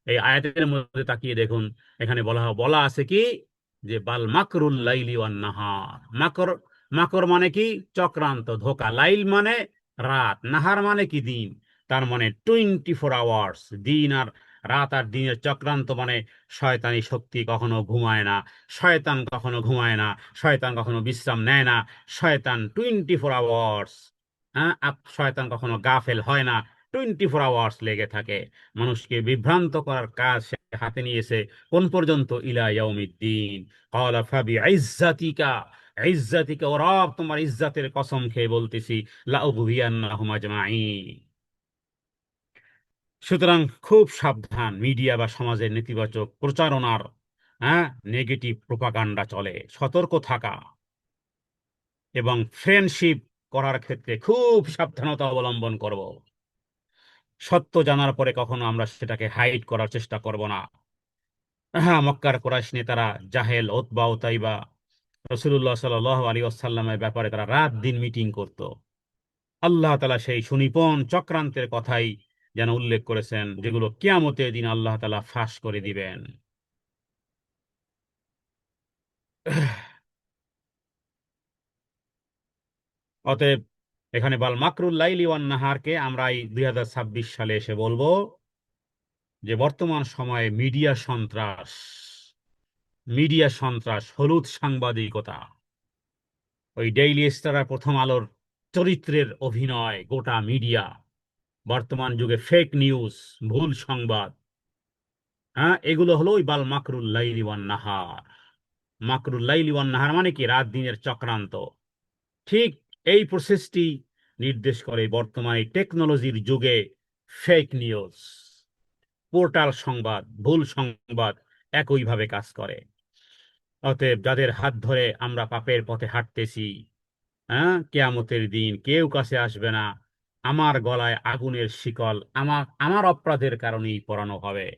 এই আয়াতের মধ্যে তাকিয়ে দেখুন, এখানে বলা আছে কি, যে বাল মাকরুল লাইলি ওয়ান নাহার। মাকর, মাকর মানে কি? চক্রান্ত, ধোঁকা। লাইল মানে রাত, নাহার মানে কি? দিন। তার মানে 24 আওয়ার্স, দিন আর রাত আর দিনের চক্রান্ত মানে শয়তানি শক্তি কখনো ঘুমায় না, শয়তান কখনো ঘুমায় না, শয়তান কখনো বিশ্রাম নেয় না। শয়তান 24 আওয়ার্স, শয়তান কখনো গাফেল হয় না, 24 আওয়ার্স লেগে থাকে। মানুষকে বিভ্রান্ত করার কাজ সে হাতে নিয়েছে। কোন পর্যন্ত? ইলা ইয়াউমিদ্দিন। ক্বালা ফাবিইজ্জাতিকা, ইজ্জাতিকা, ও রব তোমার ইজ্জাতের কসম খেয়ে বলতেছি, লাউগবিয়ান্নাহুম আজমাইন। সুতরাং খুব সাবধান, মিডিয়া বা সমাজের নেতিবাচক প্রচারণার, নেগেটিভ প্রোপাগান্ডা চলে, সতর্ক থাকা। এবং ফ্রেন্ডশিপ করার ক্ষেত্রে খুব সাবধানতা অবলম্বন করব। সত্য জানার পরে কখনো আমরা সেটাকে হাইড করার চেষ্টা করব না। হ্যাঁ, মক্কার কুরাইশ নেতারা, জাহেল, উতবা উতাইবা, রাসূলুল্লাহ সাল্লাল্লাহু আলাইহি ওয়াসাল্লামের ব্যাপারে তারা রাত দিন মিটিং করত। আল্লাহ তাআলা সেই সুনিপুণ চক্রান্তের কথাই যেন উল্লেখ করেছেন, যেগুলো কিয়ামতের দিন আল্লাহ তাআলা ফাঁস করে দিবেন। অতএব এখানে বাল মাকরুল লাইলি ওয়ান নাহারকে আমরা এই 2026 সালে এসে বলবো যে বর্তমান সময়ে মিডিয়া সন্ত্রাস, হলুদ সাংবাদিকতা, ওই ডেইলি স্টার আর প্রথম আলোর চরিত্রের অভিনয়, গোটা মিডিয়া, বর্তমান যুগে ফেক নিউজ, ভুল সংবাদ, হ্যাঁ, এগুলো হলো ওই বাল মাকরুল লাইলি ওয়ান নাহার। মাকরুল লাইলি ওয়ান নাহার মানে কি? রাত দিনের চক্রান্ত। ঠিক এই প্রসেসটি নির্দেশ করে বর্তমানে টেকনোলজির যুগে ফেক নিউজ, পোর্টাল সংবাদ, ভুল সংবাদ একইভাবে কাজ করে। অতএব যাদের হাত ধরে আমরা পাপের পথে হাঁটতেছি, হ্যাঁ, কেয়ামতের দিন কেউ কাছে আসবে না, আমার গলায় আগুনের শিকল আমার আমার অপরাধের কারণেই পরানো হবে।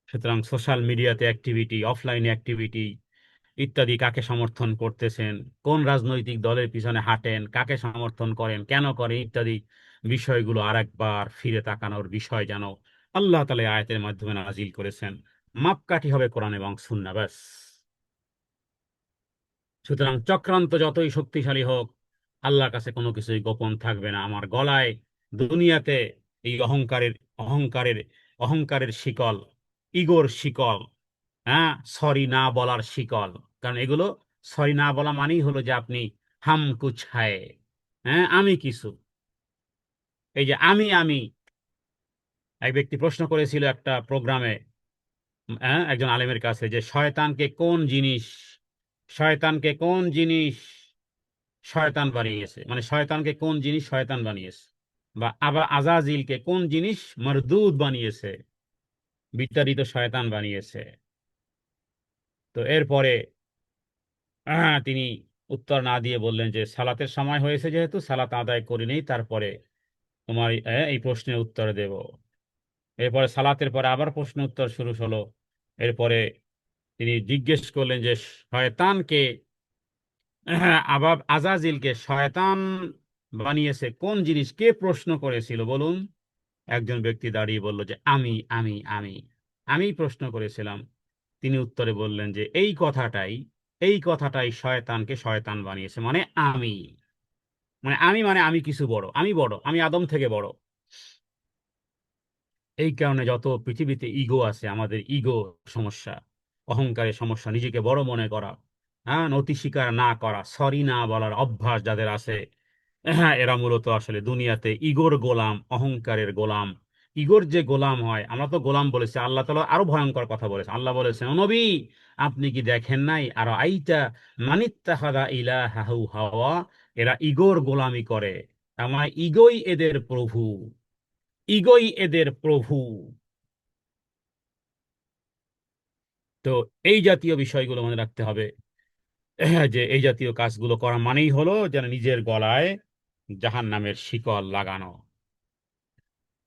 সুতরাং সোশ্যাল মিডিয়াতে অ্যাক্টিভিটি, অফলাইনে অ্যাক্টিভিটি ইত্যাদি, কাকে সমর্থন করতেছেন, কোন রাজনৈতিক দলের পিছনে হাঁটেন, কাকে সমর্থন করেন, কেন করেন, ইত্যাদি বিষয়গুলো আরেকবার ফিরে তাকানোর বিষয় যেন আল্লাহ তাআলা আয়াতের মাধ্যমে নাজিল করেছেন। মাপকাঠি হবে কোরআন এবং সুন্নাহ, ব্যাস। সুতরাং চক্রান্ত যতই শক্তিশালী হোক, আল্লাহর কাছে কোনো কিছুই গোপন থাকবে না। আমার গলায় দুনিয়াতে এই অহংকারের অহংকারের শিকল, ইগোর শিকল, হ্যাঁ, সরি না বলার শিকল। কারণ এগুলো, সরি না বলা মানেই হলো যে আপনি হাম কুছ হ্যায়, হ্যাঁ, আমি কিছু। এই যে আমি, এক ব্যক্তি প্রশ্ন করেছিল একটা প্রোগ্রামে, হ্যাঁ, একজন আলেমের কাছে, যে শয়তানকে কোন জিনিস শয়তান বানিয়েছে, মানে শয়তানকে কোন জিনিস শয়তান বানিয়েছে, বা আবার আজাজিলকে কোন জিনিস মরদুদ বানিয়েছে, বিতাড়িত শয়তান বানিয়েছে। তো এরপরে তিনি উত্তর না দিয়ে বললেন যে সালাতের সময় হয়েছে, যেহেতু সালাত আদায় করি নেই, তারপরে তোমার এই প্রশ্নের উত্তর দেব। এরপরে সালাতের পরে আবার প্রশ্ন উত্তর শুরু হলো। এরপরে তিনি জিজ্ঞেস করলেন যে শয়তানকে, আবার আজাজিলকে শয়তান বানিয়েছে কোন জিনিস, কে প্রশ্ন করেছিল বলুন? একজন ব্যক্তি দাঁড়িয়ে বলল যে আমি আমি প্রশ্ন করেছিলাম। তিনি উত্তরে বললেন যে এই কথাটাই শয়তানকে শয়তান বানিয়েছে, মানে আমি, মানে আমি কিছু বড়, আমি বড়, আমি আদম থেকে বড়। এই কারণে যত পৃথিবীতে ইগো আছে, আমাদের ইগো সমস্যা, অহংকারের সমস্যা, নিজেকে বড় মনে করা, হ্যাঁ, নতি স্বীকার না করা, সরি না বলার অভ্যাস যাদের আছে, হ্যাঁ, এরা মূলত আসলে দুনিয়াতে ইগোর গোলাম, অহংকারের গোলাম। ইগোর যে গোলাম হয়, আমরা তো গোলাম বলেছি, আল্লাহ তাআলা আরো ভয়ঙ্কর কথা বলেছে। আল্লাহ বলেছেন, ও নবী, আপনি কি দেখেন নাই, আর আইতা মানিত্তাখাযা ইলাহাহু হাওয়া, এরা ইগোর গোলামি করে, আমার ইগোই এদের প্রভু, ইগোই এদের প্রভু। তো এই জাতীয় বিষয়গুলো মনে রাখতে হবে, যে এই জাতীয় কাজগুলো করা মানেই হলো যেন নিজের গলায় জাহান্নামের শিকল লাগানো।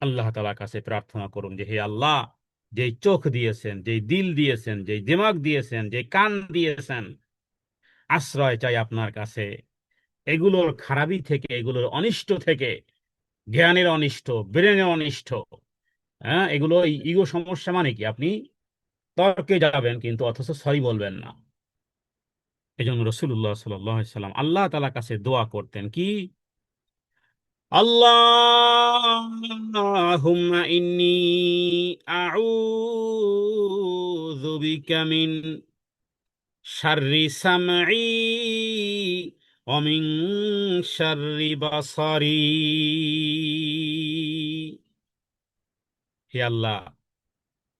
আল্লাহ তাআলার কাছে প্রার্থনা করুন যে হে আল্লাহ, যেই চোখ দিয়েছেন, যেই দিল দিয়েছেন, যেই দিমাগ দিয়েছেন, যেই কান দিয়েছেন, আশ্রয় চাই আপনার কাছে এগুলোর খারাপি থেকে, এগুলোর অনিষ্ট থেকে, জ্ঞানের অনিষ্ট, ব্রেনের অনিষ্ট। হ্যাঁ, এগুলো এই ইগো সমস্যা মানে কি? আপনি তর্কে যাবেন কিন্তু অথচ সরি বলবেন না। এই জন্য রসুল্লাহ সাল্লাম আল্লাহ তাআলার কাছে দোয়া করতেন কি, আল্লাহুম্মা ইন্নী আউযু বিকা মিন শাররি সামঈ ওয়া মিন শাররি বাসারি। হে আল্লাহ,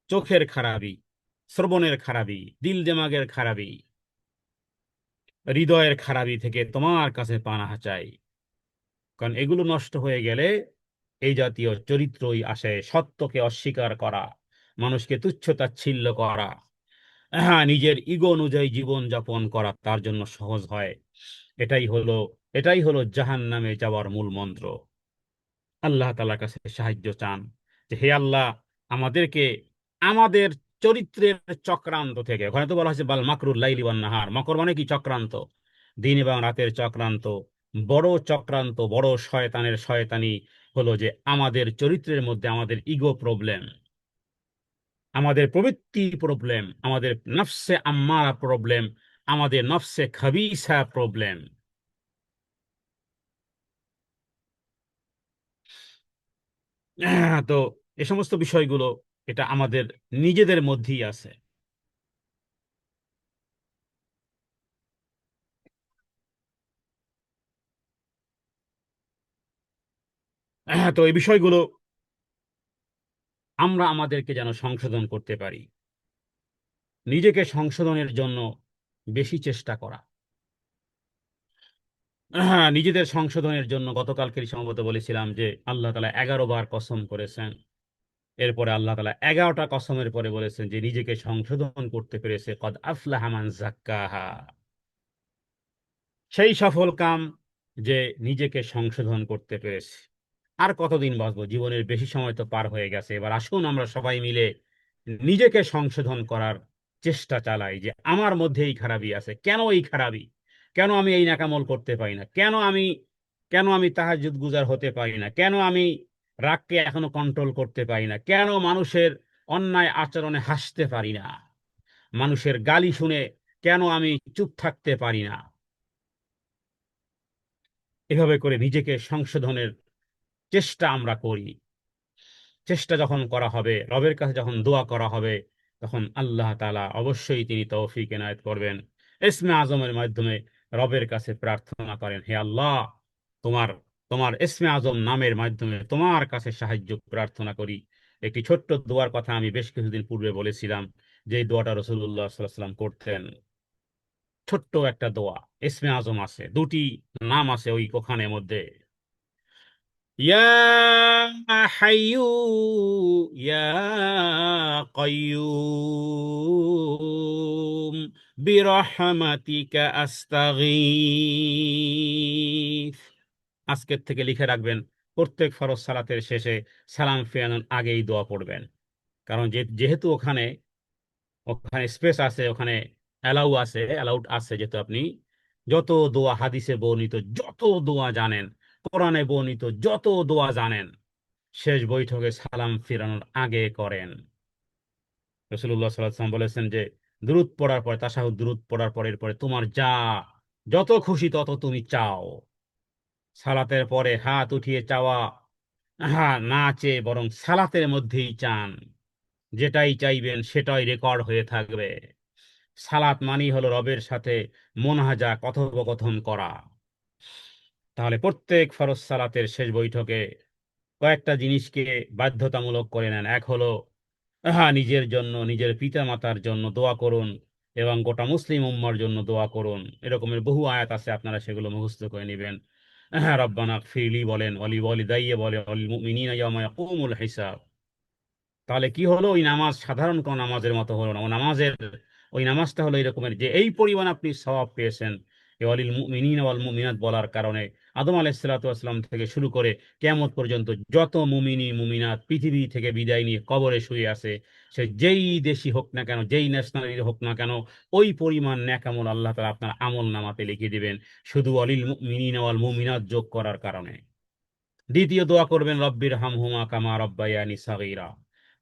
চোখের খারাপি, শ্রবণের খারাপি, দিল দিমাগের খারাপি, হৃদয়ের খারাপি থেকে তোমার কাছে পানাহ চাই। কারণ এগুলো নষ্ট হয়ে গেলে এই জাতীয় চরিত্রই আসে, সত্যকে অস্বীকার করা, মানুষকে তুচ্ছ তাচ্ছিল্য করা, হ্যাঁ, নিজের ইগো অনুযায়ী জীবন যাপন করা তার জন্য সহজ হয়। এটাই হলো এটাই হলো জাহান্নামে যাওয়ার মূল মন্ত্র। আল্লাহ তাআলার কাছে সাহায্য চান যে হে আল্লাহ, আমাদেরকে আমাদের চরিত্রের চক্রান্ত থেকে, ওখানে তো বলা হয়েছে বাল মাকরুল লাইলি ওয়ান নাহার, মকর মানে কি? চক্রান্ত, দিন এবং রাতের চক্রান্ত। বড় চক্রান্ত, বড় শয়তানের শয়তানি হলো যে আমাদের চরিত্রের মধ্যে আমাদের ইগো প্রবলেম, আমাদের প্রবৃত্তি প্রবলেম, আমাদের নফসে আম্মারা প্রবলেম, আমাদের নফসে খাবিসা প্রবলেম। তো এ সমস্ত বিষয়গুলো, এটা আমাদের নিজেদের মধ্যেই আছে। তো এই বিষয়গুলো আমরা আমাদেরকে যেন সংশোধন করতে পারি, নিজেকে সংশোধনের জন্য বেশি চেষ্টা করা। হ্যাঁ, নিজেদের সংশোধনের জন্য গতকালকে সম্ভবত বলেছিলাম যে আল্লাহ তাআলা 11 বার কসম করেছেন। এরপরে আল্লাহ তাআলা 11টা কসমের পরে বলেছেন যে নিজেকে সংশোধন করতে পেরেছে কদ আফলাহা মান যাক্কাহা। সেই সফল কাম যে নিজেকে সংশোধন করতে পেরেছে। আর কতদিন বাঁচবো, জীবনের বেশি সময় তো পার হয়ে গেছে। এবার আসুন আমরা সবাই মিলে নিজেকে সংশোধন করার চেষ্টা চালাই যে আমার মধ্যে এই খারাপই আছে, কেন এই খারাপই, কেন আমি এই নাকামল করতে পারি না, কেন আমি তাহাজ্জুদ গুজার হতে পারি না, কেন আমি রাগকে এখনো কন্ট্রোল করতে পারি না, কেন মানুষের অন্যায় আচরণে হাসতে পারি না, মানুষের গালি শুনে কেন আমি চুপ থাকতে পারি না। এভাবে করে নিজেকে সংশোধনের চেষ্টা আমরা করি। চেষ্টা যখন করা হবে, রবের কাছে যখন দোয়া করা হবে, তখন আল্লাহ তাআলা অবশ্যই তিনি তৌফিক এনায়েত করবেন। ইসমে আজমের মাধ্যমে রবের কাছে প্রার্থনা করেন, হে আল্লাহ, তোমার তোমার ইসমে আজম নামের মাধ্যমে তোমার কাছে সাহায্য প্রার্থনা করি। একটি ছোট্ট দোয়ার কথা আমি বেশ কিছুদিন পূর্বে বলেছিলাম, যে এই দোয়াটা রাসূলুল্লাহ সাল্লাল্লাহু আলাইহি ওয়াসাল্লাম করতেন। ছোট্ট একটা দোয়া, ইসমে আজম আছে, দুটি নাম আছে ওই ওখানের মধ্যে। ইয়া হাইয়ু ইয়া কাইয়ুম বিরহমাতিকা আস্তাগীথ। আজকের থেকে লিখে রাখবেন, প্রত্যেক ফরজ সালাতের শেষে সালাম ফিরানোর আগেই দোয়া পড়বেন। কারণ যেহেতু ওখানে ওখানে স্পেস আছে, ওখানে অ্যালাউড আছে, যেহেতু আপনি যত দোয়া হাদিসে বর্ণিত, যত দোয়া জানেন, কোরআনে বর্ণিত যত দোয়া জানেন, শেষ বৈঠকে সালাম ফিরানোর আগে করেন। রাসূলুল্লাহ সাল্লাল্লাহু আলাইহি ওয়াসাল্লাম বলেছেন যে দুরূদ পড়ার পরে, তাশাহুদ দুরূদ পড়ার পরে, এরপরে তোমার যত খুশি তত তুমি চাও। সালাতের পরে হাত উঠিয়ে চাওয়া, হ্যাঁ, না চেয়ে বরং সালাতের মধ্যেই চান, যেটাই চাইবেন সেটাই রেকর্ড হয়ে থাকবে। সালাত মানেই হলো রবের সাথে মোনাজাত, কথোপকথন করা। তাহলে প্রত্যেক ফরজ সালাতের শেষ বৈঠকে কয়েকটা জিনিসকে বাধ্যতামূলক করে নেন। এক হলো, হ্যাঁ, নিজের জন্য, নিজের পিতা মাতার জন্য দোয়া করুন, এবং গোটা মুসলিম উম্মার জন্য দোয়া করুন। এরকমের বহু আয়াত আছে, আপনারা সেগুলো মুখস্থ করে নেবেন। হ্যাঁ, রব্বানা ফিরলি বলেন, ওয়ালি ওয়ালিদাইয়া বলেন, ওয়াল মুমিনিনা ইয়াওমা ইয়াকুমুল হিসাব। তাহলে কি হলো, ওই নামাজ সাধারণ কোন নামাজের মতো হলো না। ওই নামাজটা হলো এরকমের যে এই পরিমাণ আপনি সওয়াব পেয়েছেন এ ওয়ালিল মুমিনিনা ওয়াল মুমিনাত বলার কারণে। আদম আলাইহিস সালাতু ওয়াস সালাম থেকে শুরু করে কিয়ামত পর্যন্ত যত মুমিনি মুমিনাত পৃথিবী থেকে বিদায় নিয়ে কবরে শুয়ে আছে, সে যেই দেশি হোক না কেন, যেই ন্যাশনালিটি হোক না কেন, ওই পরিমাণ নেক আমল আল্লাহ তাআলা আপনার আমল নামাতে লিখে দিবেন, শুধু ওয়ালিল মুমিনিনা ওয়াল মুমিনাত যোগ করার কারণে। দ্বিতীয় দোয়া করবেন, রব্বির হামহুমা কামা রব্বায়ানি সাগীরা।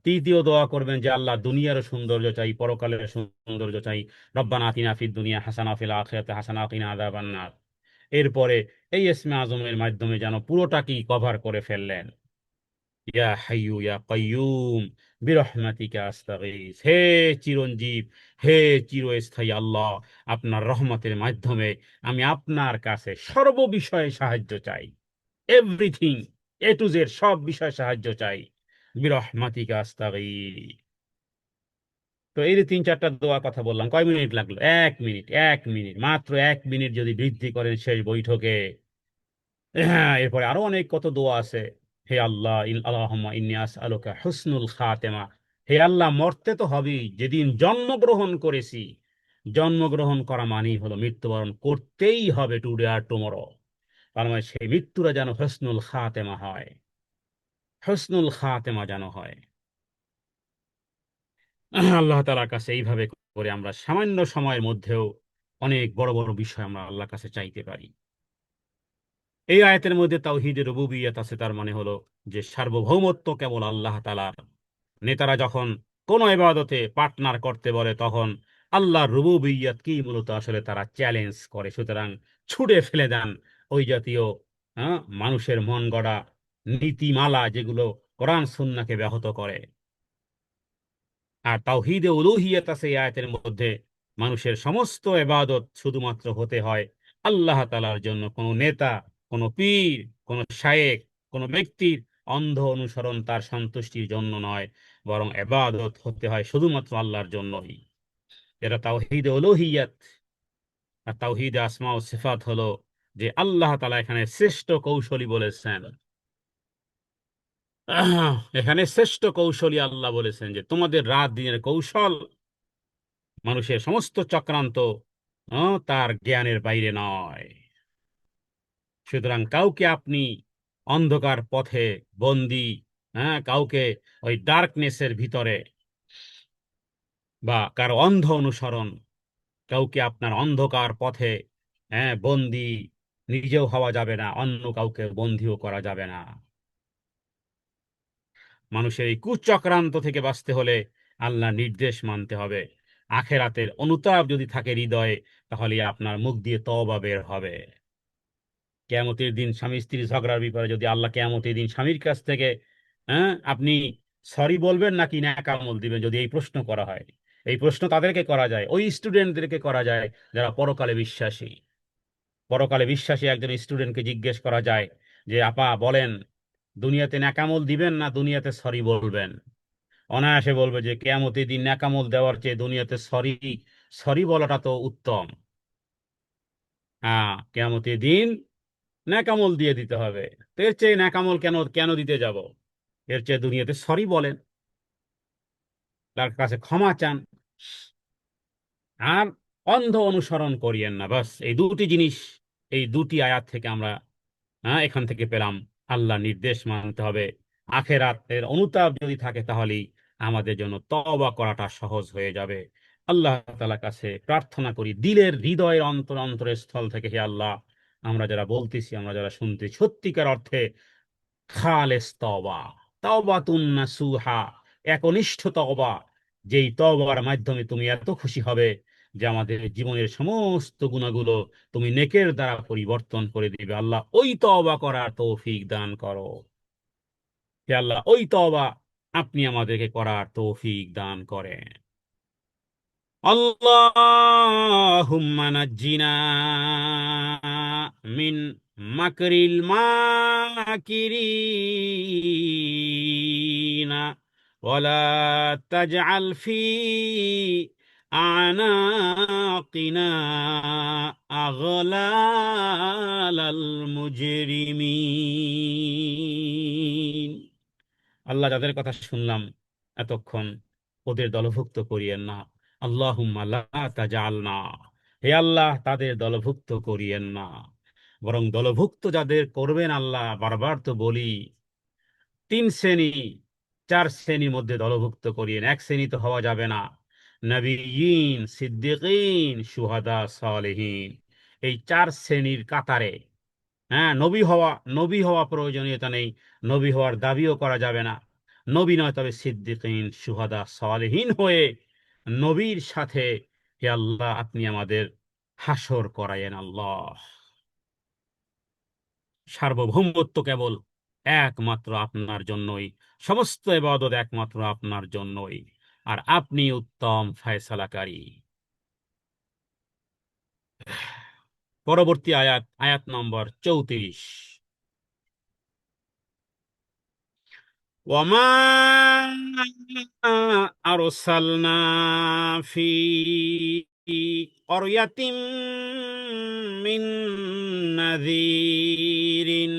তৃতীয় দোয়া করবেন যে আল্লাহ, দুনিয়ার সৌন্দর্য চাই, পরকালের সৌন্দর্য চাই, রব্বানা আতিনা ফিদ দুনিয়া হাসানা ফিল আখিরাতি হাসানা ওয়া কিনা আযাবান নার। এরপরে এই ইসমে আজমের মাধ্যমে যেন পুরোটাকেই কভার করে ফেললেন, ইয়া হাইয়ু ইয়া কাইয়ুম বিরহমাতিকা আস্তাগীথ। হে চিরঞ্জীব, হে চিরস্থায়ী আল্লাহ, আপনার রহমতের মাধ্যমে আমি আপনার কাছে সর্ব বিষয়ে সাহায্য চাই। এভরিথিং, এ টু জেড, সব বিষয়ে সাহায্য চাই। বিরহমাতিকা আস্তাগীথ। তো এই যে তিন চারটা দোয়া কথা বললাম, কয় মিনিট লাগলো? 1 মিনিট। 1 মিনিট, মাত্র 1 মিনিট যদি বৃদ্ধি করেন শেষ বৈঠকে। হ্যাঁ, এরপরে আরো অনেক কত দোয়া আছে। হে আল্লাহ, আল্লাহুম্মা ইন্নী আসআলুকা হুসনুল খাতেমা। হে আল্লাহ, মরতে তো হবেই, যেদিন জন্মগ্রহণ করেছি, জন্মগ্রহণ করা মানেই হলো মৃত্যুবরণ করতেই হবে, টুডে আর টুমরো। তার মানে সেই মৃত্যুরা যেন হুসনুল খাতেমা হয়, হুসনুল খাতেমা যেন হয়। আল্লাহ তাআলার কাছে এইভাবে করে আমরা সামান্য সময়ের মধ্যেও অনেক বড় বড় বিষয় আমরা আল্লাহর কাছে চাইতে পারি। এই আয়াতের মধ্যে তাওহীদের রুবুবিয়্যাত আছে, তার মানে হলো যে সার্বভৌমত্ব কেবল আল্লাহ তাআলার। নেতারা যখন কোন ইবাদতে পার্টনার করতে বলে, তখন আল্লাহর রুবুবিয়্যাতকেই মূলত আসলে তারা চ্যালেঞ্জ করে। সুতরাং ছুড়ে ফেলে দেন ওই জাতীয়, মানুষের মন গড়া নীতিমালা, যেগুলো কোরআন সুন্নাহকে ব্যাহত করে। আর তাওহীদে উলুহিয়ত আছে এই আয়াতের মধ্যে, মানুষের সমস্ত ইবাদত শুধুমাত্র হতে হয় আল্লাহ তাআলার জন্য। কোন নেতা, কোন পীর, কোন শায়েখ, কোনো ব্যক্তির অন্ধ অনুসরণ তার সন্তুষ্টির জন্য নয়, বরং ইবাদত হতে হয় শুধুমাত্র আল্লাহর জন্যই। এটা তাওহীদ উলুহিয়্যাত। আর তাওহীদ আসমা ও সিফাত হলো যে আল্লাহ তাআলা এখানে শ্রেষ্ঠ কৌশলী বলেছেন। এখানে শ্রেষ্ঠ কৌশলী আল্লাহ বলেছেন যে তোমাদের রাত দিনের কৌশল, মানুষের সমস্ত চক্রান্ত তার জ্ঞানের বাইরে নয়। সুতরাং কাউকে আপনি অন্ধকার পথে বন্দী, কাউকে ওই ডার্কনেসের ভিতরে বা কারো অন্ধ অনুসরণ, কাউকে আপনার অন্ধকার পথে বন্দী নিজেও হওয়া যাবে না, অন্য কাউকে বন্দীও করা যাবে না। মানুষের এই কুচক্রান্ত থেকে বাঁচতে হলে আল্লাহ নির্দেশ মানতে হবে। আখেরাতের অনুতাপ যদি থাকে হৃদয়ে, তাহলে আপনার মুখ দিয়ে তওবা বের হবে। কিয়ামতের দিন স্বামী স্ত্রীর ঝগড়ার ব্যাপারে যদি আল্লাহ কিয়ামতের দিন স্বামীর কাছ থেকে আপনি সরি বলবেন নাকি ন্যাকামল দিবেন, যদি এই প্রশ্ন করা হয়, এই প্রশ্ন তাদেরকে করা যায়, ওই স্টুডেন্টদেরকে করা যায় যারা পরকালে বিশ্বাসী। পরকালে বিশ্বাসী একজন স্টুডেন্টকে জিজ্ঞেস করা যায় যে আপা বলেন, দুনিয়াতে ন্যাকামল দিবেন না দুনিয়াতে সরি বলবেন? অনায়াসে বলবে যে কিয়ামতের দিন ন্যাকামল দেওয়ার চেয়ে দুনিয়াতে সরি সরি বলাটা তো উত্তম। হ্যাঁ, কিয়ামতের দিন ন্যাকামল দিয়ে দিতে হবে। তো এর চেয়ে ন্যাকামল কেন কেন দিতে যাব? এর চেয়ে দুনিয়াতে সরি বলেন, তার কাছে ক্ষমা চান, আর অন্ধ অনুসরণ করিয়েন না। বাস এই দুটি জিনিস, এই দুটি আয়াত থেকে আমরা এখান থেকে পেলাম। আল্লাহ নির্দেশ মানতে হবে। আখেরাতের অনুতাপ যদি থাকে তাহলেই আমাদের জন্য তওবা করাটা সহজ হয়ে যাবে। আল্লাহ তাআলার কাছে প্রার্থনা করি দিলের হৃদয়ের অন্তরের স্থল থেকে, হে আল্লাহ, আমরা যারা বলতেছি, আমরা যারা শুনতে, সত্যিকার অর্থে খালেস তওবা, তাওবাতুন নাসুহা, একনিষ্ঠ তওবা, যেই তওবার মাধ্যমে তুমি এত খুশি হবে যে আমাদের জীবনের সমস্ত গুনাহগুলো তুমি নেকের দ্বারা পরিবর্তন করে দিবে। আল্লাহ ওই তওবা করার তৌফিক দান করো। হে আল্লাহ, ওই তওবা আপনি আমাদেরকে করার তৌফিক দান করেন। আল্লাহুম্মা নাজ্জিনা মিন মাকরিল মাকিরিনা ওয়ালা তাজআল ফি আনাকিনা আগলালাল মুজরিমিন। আল্লাহ, যাদের কথা শুনলাম এতক্ষণ, ওদের দলভুক্ত করিয়েন না। আল্লাহুম্মা লা তাজআলনা, হে আল্লাহ, তাদের দলভুক্ত করিয়েন না, বরং দলভুক্ত যাদের করবেন আল্লাহ, বারবার তো বলি, তিন শ্রেণী, চার শ্রেণীর মধ্যে দলভুক্ত করিয়েন। এক শ্রেণী তো হওয়া যাবে না, নবিয়্যিন, সিদ্দিকিন, শুহাদা, সালেহিন, এই চার শ্রেণীর কাতারে। নবী হওয়া প্রয়োজনীয়তা নেই, নবী হওয়ার দাবিও করা যাবে না। নবী নয়, তবে সিদ্দিকিন, শুহাদা, সালেহিন হয়ে নবীর সাথে, হে আল্লাহ, আপনি আমাদের হাসর করায়েন। আল্লাহ, সার্বভৌমত্ব কেবল একমাত্র আপনার জন্যই, সমস্ত ইবাদত একমাত্র আপনার জন্যই, আর আপনি উত্তম ফয়সালাকারী। পরবর্তী আয়াত, আয়াত নম্বর 34। ওয়ামা আরসালনা ফি ক্বরয়াতিম মিন নাযীরিন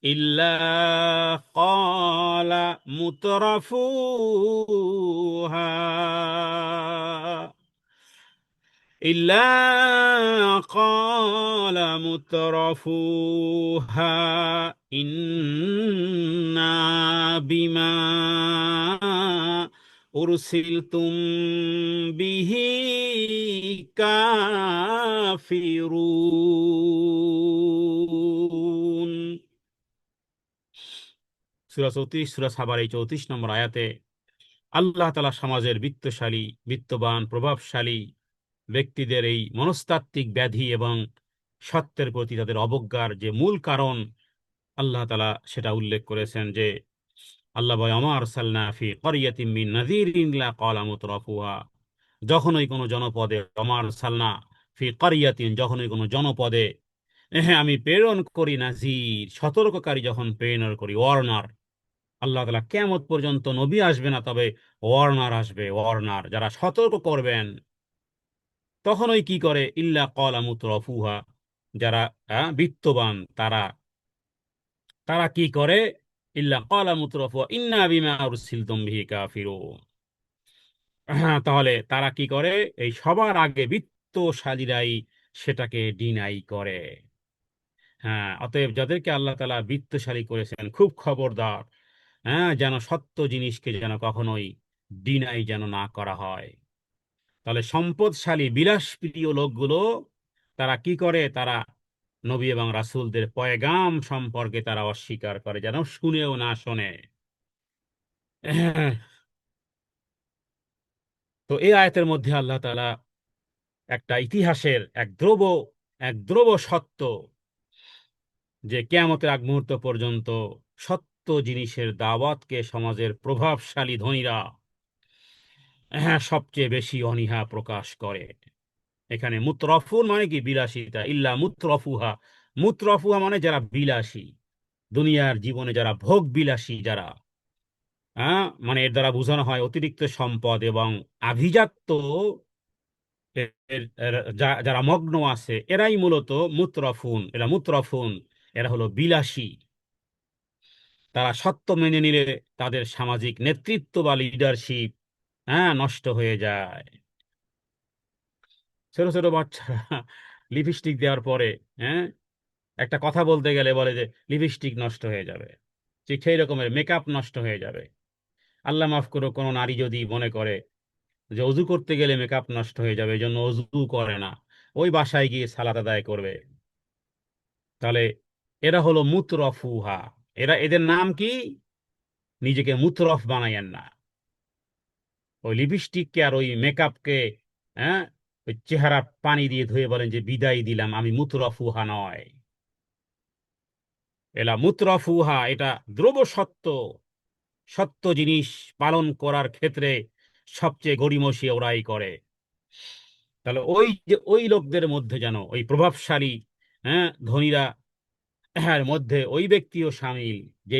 ইল্লা ক্বালা মুতরাফুহা إلا قال مترفوها إنا بما أرسلتم به কাফিরুন। সূরা 34, সূরা সাবার এই 34 নম্বর আয়াতে আল্লাহ তাআলা সমাজের বিত্তশালী, বিত্তবান, প্রভাবশালী ব্যক্তিদের এই মনস্তাত্ত্বিক ব্যাধি এবং সত্যের প্রতি তাদের অবজ্ঞার যে মূল কারণ, আল্লাহ তাআলা সেটা উল্লেখ করেছেন যে আল্লাহ বলে, ওমা আরসালনা ফি ক্বরয়াতিম মিন নাযীরিন ইল্লা ক্বালা মুতরাফুহা, যখনই কোনো জনপদে, ওমা আরসালনা ফি ক্বরয়াতিন, যখনই কোনো জনপদে হ্যাঁ, আমি প্রেরণ করি নাজির, সতর্ককারী যখন প্রেরণ করি, ওয়ার্নার। আল্লাহ তাআলা কিয়ামত পর্যন্ত নবী আসবে না, তবে ওয়ার্নার আসবে, ওয়ার্নার যারা সতর্ক করবেন। তখন ওই কি করে, ইল্লা ক্বালা মুতরাফুহা, যারা বিত্তবান, তারা তারা কি করে, ইল্লা ক্বালা মুতরাফুহা ইন্না বিমা উরসিলতুম বিহি কাফিরুন। হ্যাঁ, তাহলে তারা কি করে, এই সবার আগে বিত্তশালীরাই সেটাকে ডিনাই করে। হ্যাঁ, অতএব যাদেরকে আল্লাহ তাআলা বিত্তশালী করেছেন, খুব খবরদার, হ্যাঁ, যেন সত্য জিনিসকে যেন কখনোই ডিনাই যেন না করা হয়। তাহলে সম্পদশালী বিলাসপ্রিয় লোকগুলো তারা কি করে, তারা নবী এবং রাসূলদের পয়গাম সম্পর্কে তারা অস্বীকার করে, যেন শুনেও না শোনে। হ্যাঁ, তো এই আয়াতের মধ্যে আল্লাহ তাআলা একটা ইতিহাসের এক ধ্রুব সত্য, যে কিয়ামতের আগ মুহূর্ত পর্যন্ত সত্য জিনিসের দাওয়াতকে সমাজের প্রভাবশালী ধনীরা, হ্যাঁ, সবচেয়ে বেশি অনীহা প্রকাশ করে। এখানে মুতরফুন মানে কি, বিলাসিতা, ইল্লা মুতরফুহা, মুতরফুহা মানে যারা বিলাসী, দুনিয়ার জীবনে যারা ভোগ বিলাসী, যারা, মানে এর দ্বারা বোঝানো হয় অতিরিক্ত সম্পদ এবং আভিজাত্য যারা মগ্ন আছে, এরাই মূলত মুতরফুন। এরা হলো বিলাসী। তারা সত্য মেনে নিলে তাদের সামাজিক নেতৃত্ব বা লিডারশিপ, নষ্ট হয়ে যায়। ছোট ছোট বাচ্চারা লিপস্টিক দেওয়ার পরে, হ্যাঁ, একটা কথা বলতে গেলে বলে যে লিপস্টিক নষ্ট হয়ে যাবে, ঠিক সেই রকমের মেকআপ নষ্ট হয়ে যাবে। আল্লাহ মাফ করো, কোনো নারী যদি মনে করে যে অজু করতে গেলে মেকআপ নষ্ট হয়ে যাবে, এই জন্য অজু করে না, ওই বাসায় গিয়ে সালাত আদায় করবে, তাহলে এরা হলো মুতরফুহা। এদের নাম কি, নিজেকে মুতরফ বানাইয়েন না। ওই লিপস্টিককে আর ওই মেকআপকে, হ্যাঁ, ওই চেহারা পানি দিয়ে ধুয়ে বলেন যে বিদায় দিলাম, আমি মুতরফুহা নয়। মুতরফুহা, এটা ধ্রুব সত্য। সত্য জিনিস পালন করার ক্ষেত্রে সবচেয়ে গড়িমসি ওরাই করে। তাহলে ওই যে ওই লোকদের মধ্যে যেন ওই প্রভাবশালী, ধনীরা, হ্যাঁ, মধ্যে ওই ব্যক্তিও শামিল, যে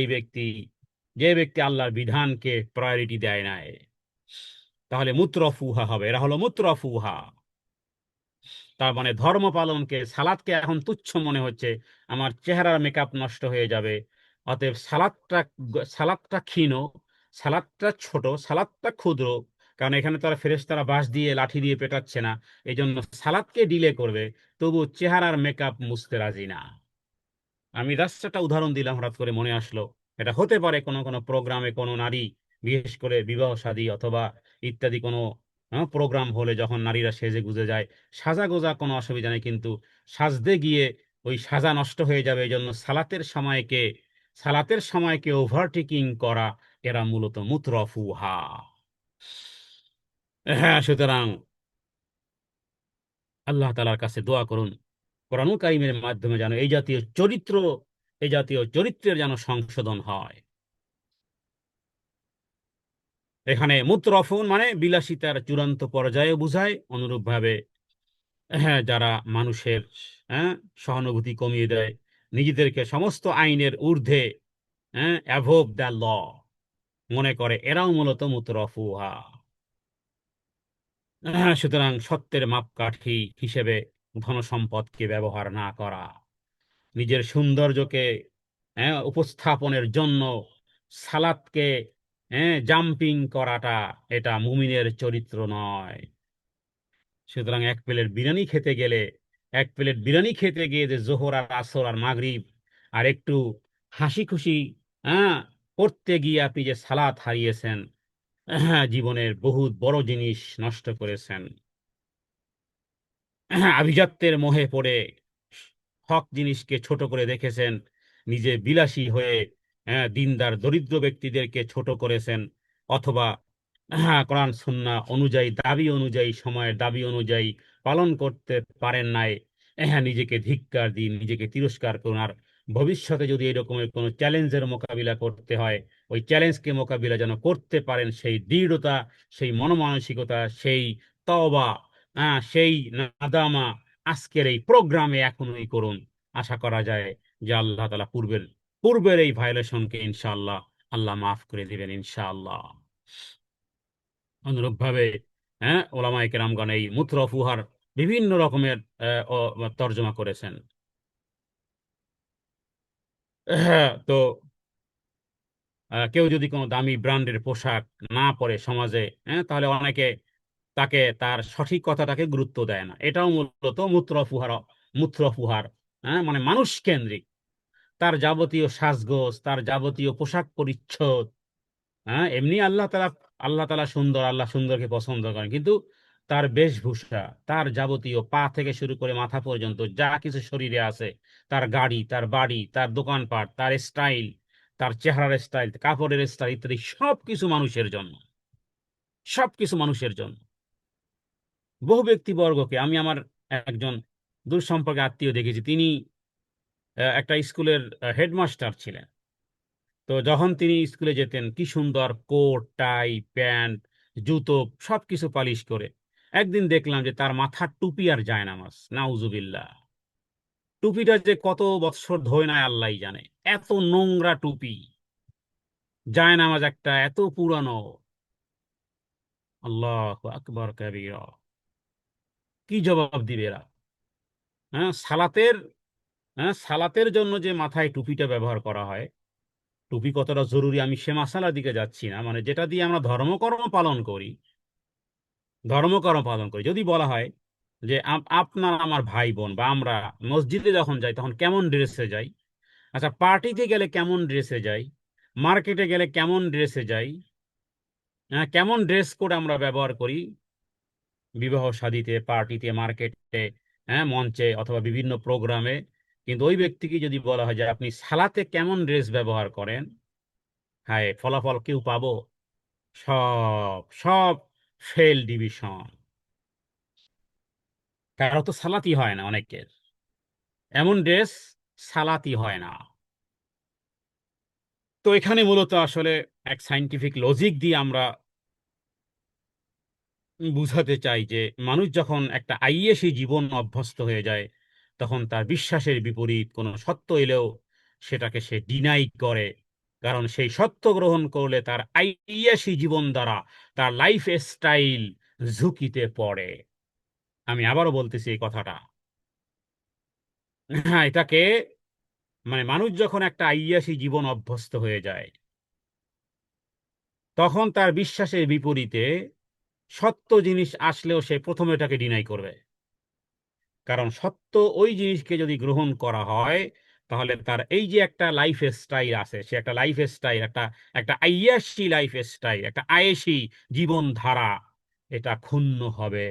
ব্যক্তি আল্লাহর বিধানকে প্রায়োরিটি দেয় নাই, তাহলে মুতরফুহা হবে। এরা হলো মুতরফুহা। তার মানে ধর্ম পালনকে, সালাদকে এখন তুচ্ছ মনে হচ্ছে, আমার চেহারার মেকআপ নষ্ট হয়ে যাবে, অতএব সালাদটা ক্ষীণ, সালাদটা ছোট, সালাদটা ক্ষুদ্র, কারণ এখানে তারা ফেরেশতারা বাঁশ দিয়ে লাঠি দিয়ে পেটাচ্ছে না, এই জন্য সালাদকে ডিলে করবে, তবু চেহারার মেকআপ মুছতে রাজি না। আমি রাস্তাটা উদাহরণ দিলাম, হঠাৎ করে মনে আসলো। এটা হতে পারে কোনো কোনো প্রোগ্রামে কোনো নারী, বিশেষ করে বিবাহ শাদী অথবা ইত্যাদি কোনো প্রোগ্রাম হলে যখন নারীরা সেজে গুজে যায়, সাজা গোজা কোনো অসুবিধা নেই, কিন্তু সাজতে গিয়ে ওই সাজা নষ্ট হয়ে যাবে, এই জন্য সালাতের সময়কে ওভারটেকিং করা, এরা মূলত মুতরফুহা। হ্যাঁ, সুতরাং আল্লাহ তাআলার কাছে দোয়া করুন, কোরআনুল কারীমের মাধ্যমে যেন এই জাতীয় চরিত্রের যেন সংশোধন হয়। এখানে মুতরফুন মানে বিলাসিতার চূড়ান্ত পর্যায়ে বুঝায়, অনুরূপভাবে, হ্যাঁ, যারা মানুষের, হ্যাঁ, সহানুভূতি কমিয়ে দেয়, নিজেদেরকে সমস্ত আইনের ঊর্ধ্বে, অ্যাভোভ দ্য ল মনে করে, এরাও মূলত মুতরফুহা। সুতরাং সত্যের মাপকাঠি হিসেবে ধনসম্পদকে ব্যবহার না করা, নিজের সৌন্দর্যকে, উপস্থাপনের জন্য সালাতকে, জাম্পিং করাটা, এটা মুমিনের চরিত্র নয়। সুতরাং এক প্লেট বিরিয়ানি খেতে গিয়ে যে জোহর আর আসর আর মাগরিব আর একটু হাসি খুশি, হ্যাঁ, করতে গিয়ে আপনি যে সালাত হারিয়েছেন, হ্যাঁ, জীবনের বহুত বড় জিনিস নষ্ট করেছেন। আভিজাত্যের মোহে পড়ে হক জিনিসকে ছোট করে দেখেছেন, নিজে বিলাসী হয়ে, দিনদার দরিদ্র ব্যক্তিদেরকে ছোট করেছেন, অথবা, কোরআন সুন্নাহ অনুযায়ী, সময়ের দাবি অনুযায়ী পালন করতে পারেন নাই, নিজেকে ধিক্কার দিন, নিজেকে তিরস্কার করুন। আর ভবিষ্যতে যদি এরকমের কোনো চ্যালেঞ্জের মোকাবিলা করতে হয়, ওই চ্যালেঞ্জকে মোকাবিলা যেন করতে পারেন, সেই দৃঢ়তা, সেই মনোমানসিকতা, সেই তওবা, সেই নাদামা আজকের এই প্রোগ্রামে এখনই করুন। আশা করা যায় যে আল্লাহ তাআলা পূর্বের এই ভায়োলেশনকে ইনশাআল্লাহ আল্লাহ মাফ করে দিবেন ইনশাআল্লাহ। অনুরূপভাবে ওলামায়ে কেরামগণ এই মুত্রফুহার বিভিন্ন রকমের তর্জমা করেছেন। তো কেউ যদি কোনো দামি ব্র্যান্ডের পোশাক না পরে সমাজে, তাহলে অনেকে তাকে তার সঠিক কথাটাকে গুরুত্ব দেয় না। এটাও মূলত মূত্রফুহার, মানে মানুষ কেন্দ্রিক। তার যাবতীয় সাজগোজ, তার যাবতীয় পোশাক পরিচ্ছদ, এমনি আল্লাহ তাআলা সুন্দর, আল্লাহ সুন্দরকে পছন্দ করেন, কিন্তু তার বেশভূষা, তার যাবতীয় পা থেকে শুরু করে মাথা পর্যন্ত যা কিছু শরীরে আছে, তার গাড়ি, তার বাড়ি, তার দোকানপাট, তার স্টাইল, তার চেহারার স্টাইল, কাপড়ের স্টাইল ইত্যাদি সবকিছু মানুষের জন্য। বহু ব্যক্তিবর্গকে আমি আমার একজন দূর সম্পর্কে আত্মীয় দেখেছি। তিনি একটা স্কুলের হেডমাস্টার ছিলেন। তো যখন তিনি স্কুলে যেতেন, কি সুন্দর কোট, টাই, প্যান্ট, জুতো সবকিছু পালিশ করে। একদিন দেখলাম যে তার মাথার টুপি আর জায়নামাজ, নাউজুবিল্লাহ, টুপিটা যে কত বৎসর ধোয় না আল্লাহই জানে। এত নোংরা টুপি, জায়নামাজ একটা এত পুরানো। আল্লাহু আকবার কাবীরা। কি জবাব দিবে এরা? হ্যাঁ সালাতের সালাতের জন্য যে মাথায় টুপিটা ব্যবহার করা হয়, টুপি কতটা জরুরি আমি সে মাসালার দিকে যাচ্ছি না, মানে যেটা দিয়ে আমরা ধর্মকর্ম পালন করি, যদি বলা হয় যে আপনার আমার ভাই বোন বা আমরা মসজিদে যখন যাই তখন কেমন ড্রেসে যাই, আচ্ছা পার্টিতে গেলে কেমন ড্রেসে যাই, মার্কেটে গেলে কেমন ড্রেসে যাই, কেমন ড্রেস কোড আমরা ব্যবহার করি বিবাহ শাদীতে, পার্টিতে, মার্কেটে, মঞ্চে অথবা বিভিন্ন প্রোগ্রামে, কিন্তু ওই ব্যক্তিকে যদি বলা হয় যে আপনি সালাতে কেমন ড্রেস ব্যবহার করেন, হ্যাঁ ফলাফল কেউ পাবো? সব সব ফেল ডিভিশন। কারো তো সালাতি হয় না, অনেকের এমন ড্রেস সালাতি হয় না। তো এখানে মূলত আসলে এক সাইন্টিফিক লজিক দিয়ে আমরা বুঝাতে চাই যে মানুষ যখন একটা আইয়েসি জীবন অভ্যস্ত হয়ে যায়, তখন তার বিশ্বাসের বিপরীত কোনো সত্য এলেও সেটাকে সে ডিনাই করে। কারণ সেই সত্য গ্রহণ করলে তার আইয়েসি জীবন দ্বারা তার লাইফ স্টাইল ঝুঁকিতে পড়ে। আমি আবারও বলতেছি এই কথাটা। হ্যাঁ, এটাকে মানে মানুষ যখন একটা আইয়াসী জীবন অভ্যস্ত হয়ে যায়, তখন তার বিশ্বাসের বিপরীতে সত্য জিনিস আসলেও সে প্রথমে এটাকে ডিনাই করবে। কারণ সত্য ওই জিনিসকে যদি গ্রহণ করা হয়, তাহলে তার এই যে একটা লাইফ স্টাইল আছে, সে একটা লাইফ স্টাইল, একটা একটা আইয়াসী লাইফ স্টাইল, একটা আয়েসি জীবনধারা, এটা ক্ষুণ্ণ হবে।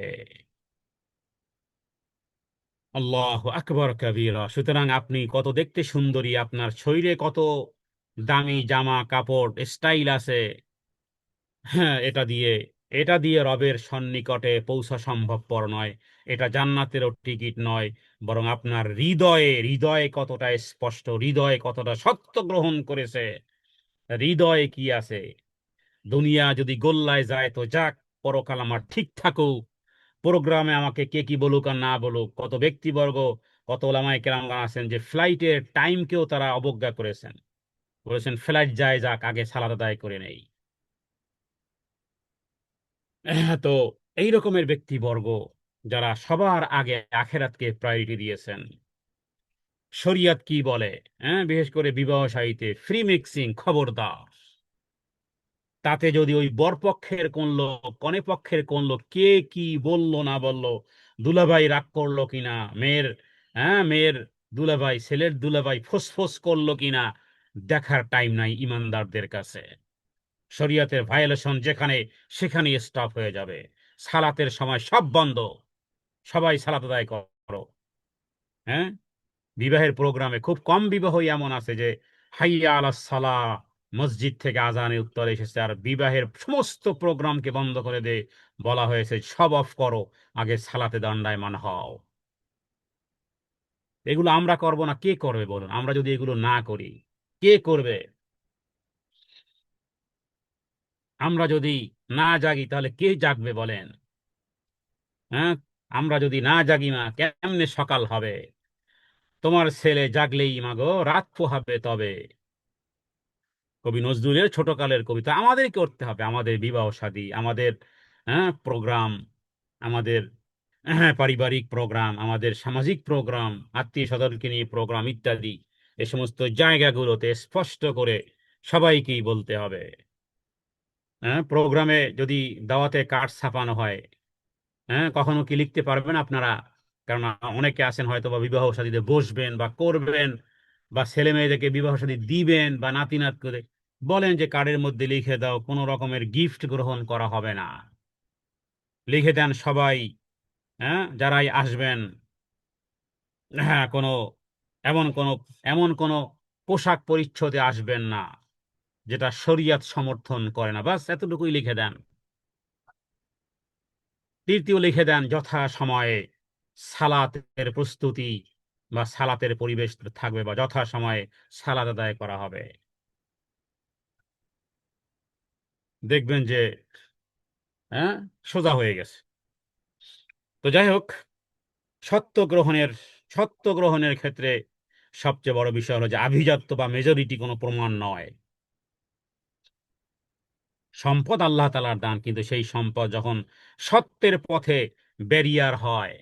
আল্লাহু আকবার কাবীরা। সুতরাং আপনি কত দেখতে সুন্দরী, আপনার শরীরে কত দামি জামা কাপড় স্টাইল আছে, হ্যাঁ এটা দিয়ে রবের সন্নিকটে পৌঁছা সম্ভবপর নয়। এটা জান্নাতেরও টিকিট নয়। বরং আপনার হৃদয়ে কতটা স্পষ্ট, হৃদয়ে কতটা সত্য গ্রহণ করেছে, হৃদয়ে কি আছে। দুনিয়া যদি গোল্লায় যায় তো যাক, পরকাল আমার ঠিক থাকুক। প্রোগ্রামে আমাকে কে কি বলুক আর না বলুক, কত ব্যক্তিবর্গ, কত ওলামায়ে কেরাম আছেন যে ফ্লাইটের টাইমকেও তারা অবজ্ঞা করেছেন, বলেছেন ফ্লাইট যায় যাক, আগে সালাত আদায় করে নেই। তো এই রকমের ব্যক্তিবর্গ যারা সবার আগে আখেরাতকে প্রায়োরিটি দিয়েছেন, শরিয়ত কি বলে, বিশেষ করে বিবাহ সাহিত্যে ফ্রি মিক্সিং খবরদার। তাতে যদি ওই বরপক্ষের কোন লোক, কনে পক্ষের কোন লোক কে কি বললো না বললো, দুলাভাই রাগ করলো কিনা, মেয়ের দুলাভাই, ছেলের দুলাভাই ফোসফোস করলো কিনা, দেখার টাইম নাই ইমানদারদের কাছে। শরিয়তের ভায়োলেশন যেখানে, সেখানেই স্টপ হয়ে যাবে। সালাতের সময় সব বন্ধ, সবাই সালাত আদায় করো। হ্যাঁ, বিবাহের প্রোগ্রামে খুব কম বিবাহই এমন আছে যে হাইয়া আলাস সালাহ, মসজিদ থেকে আজানে উত্তর এসেছে, আর বিবাহের সমস্ত প্রোগ্রামকে বন্ধ করে দে, বলা হয়েছে সব অফ করো, আগে সালাতে দণ্ডায়মান হও। এগুলো আমরা করব না, কে করবে বলুন? আমরা যদি এগুলো না করি, কে করবে? আমরা যদি না জাগি তাহলে কে জাগবে বলেন? হ্যাঁ, আমরা যদি না জাগি, কেমনে সকাল হবে? তোমার ছেলে জাগলেই মাগো রাত পোহাবে তবে। কবি নজরুলের ছোটকালের কবিতা। আমাদের করতে হবে, আমাদের বিবাহ শাদী, আমাদের প্রোগ্রাম, আমাদের পারিবারিক প্রোগ্রাম, আমাদের সামাজিক প্রোগ্রাম, আত্মীয় স্বজনকে নিয়ে প্রোগ্রাম ইত্যাদি, এই সমস্ত জায়গাগুলোতে স্পষ্ট করে সবাইকেই বলতে হবে। প্রোগ্রামে যদি দাওয়াতে কার্ড ছাপানো হয়, কখনো কি লিখতে পারবেন আপনারা? কারণ অনেকে আছেন হয়তো বা বিবাহ শাদীতে বসবেন বা করবেন, বা ছেলে মেয়েদেরকে বিবাহ শাদী দিবেন, বা নাতি নাত করে বলেন যে কার্ডের মধ্যে লিখে দাও, কোনো রকমের গিফট গ্রহণ করা হবে না। লিখে দেন সবাই, যারাই আসবেন, কোনো এমন কোনো এমন কোনো পোশাক পরিচ্ছদে আসবেন না যেটা শরীয়ত সমর্থন করে না, বাস এতটুকুই লিখে দেন। তৃতীয় লিখে দেন যথা সময়ে সালাতের প্রস্তুতি বা সালাতের পরিবেশ থাকবে, বা যথা সময়ে সালাত আদায় করা হবে। দেখবেন যে হ্যাঁ সোজা হয়ে গেছে। তো যাই হোক, সত্য গ্রহণের সত্য গ্রহণের ক্ষেত্রে সবচেয়ে বড় বিষয় হলো যে আভিজাত্য বা মেজরিটি কোনো প্রমাণ নয়। সম্পদ আল্লাহ তাআলার দান, কিন্তু সেই সম্পদ যখন সত্যের পথে ব্যারিয়ার হয়,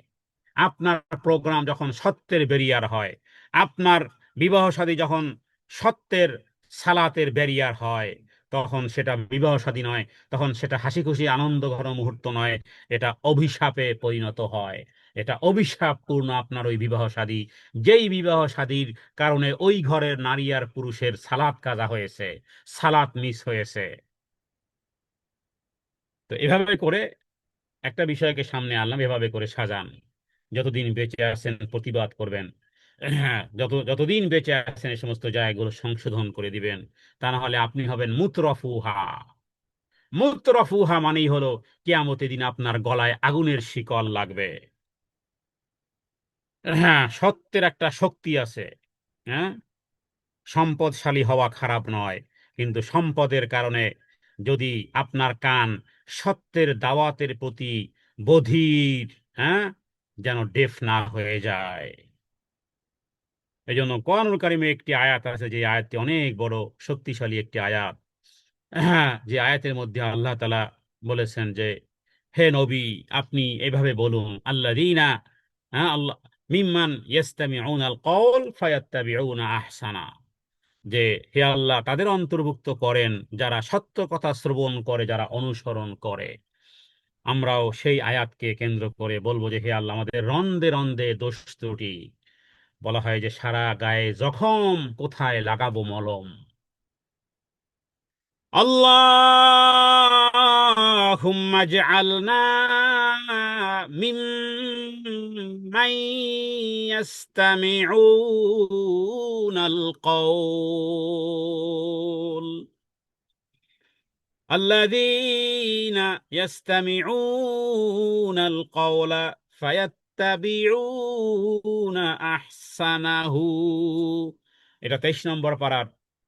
আপনার প্রোগ্রাম যখন সত্যের ব্যারিয়ার হয়, আপনার বিবাহ শাদী যখন সত্যের সালাতের ব্যারিয়ার হয়, তখন সেটা বিবাহ শাদী নয়, তখন সেটা হাসি খুশি আনন্দ ঘন মুহূর্ত নয়, এটা অভিশাপে পরিণত হয়। এটা অভিশাপপূর্ণ আপনার ওই বিবাহ শাদী, যেই বিবাহ শাদীর কারণে ওই ঘরের নারী আর পুরুষের সালাত কাজা হয়েছে, সালাত মিস হয়েছে। তো এভাবে করে একটা বিষয়কে সামনে আনলাম, এভাবে করে সাজান। যতদিন বেঁচে আছেন প্রতিবাদ করবেন, হ্যাঁ, যতদিন বেঁচে আছেন এই সমস্ত জায়গাগুলো সংশোধন করে দিবেন। তা না হলে আপনি হবেন মুতরফুহা। মুতরফুহা মানেই হলো কিয়ামতের দিন আপনার গলায় আগুনের শিকল লাগবে। হ্যাঁ, সত্যের একটা শক্তি আছে। হ্যাঁ, সম্পদশালী হওয়া খারাপ নয়, কিন্তু সম্পদের কারণে যদি আপনার কান সত্যের দাওয়াতের প্রতি বধির, হ্যাঁ, যেন ডেফ না হয়ে যায়। এই জন্য কোরআনুল কারিমে একটি আয়াত আছে, যে আয়াতটি অনেক বড় শক্তিশালী একটি আয়াত। হ্যাঁ, যে আয়াতের মধ্যে আল্লাহ তাআলা বলেছেন যে, হে নবী, আপনি এভাবে বলুন, আল্লাযীনা, আল্লাহ, মিম্মান ইয়াস্তামিউনাল কওল ফায়াত্তাবিউনা আহসানা, যে হে আল্লাহ, তাদের অন্তর্ভুক্ত করেন যারা সত্য কথা শ্রবণ করে, যারা অনুসরণ করে। আমরাও সেই আয়াতকে কেন্দ্র করে বলবো যে হে আল্লাহ, আমাদের রন্দে রন্দে দোষ ত্রুটি। বলা হয় যে সারা গায়ে জখম, কোথায় লাগাবো মলম। আল্লাহুম্মা ইজআলনা মিম্মান ইয়াস্তামিউনাল কওল الذين يستمعون القول فيتبعون أحسنه। এটা 23 নম্বর পারার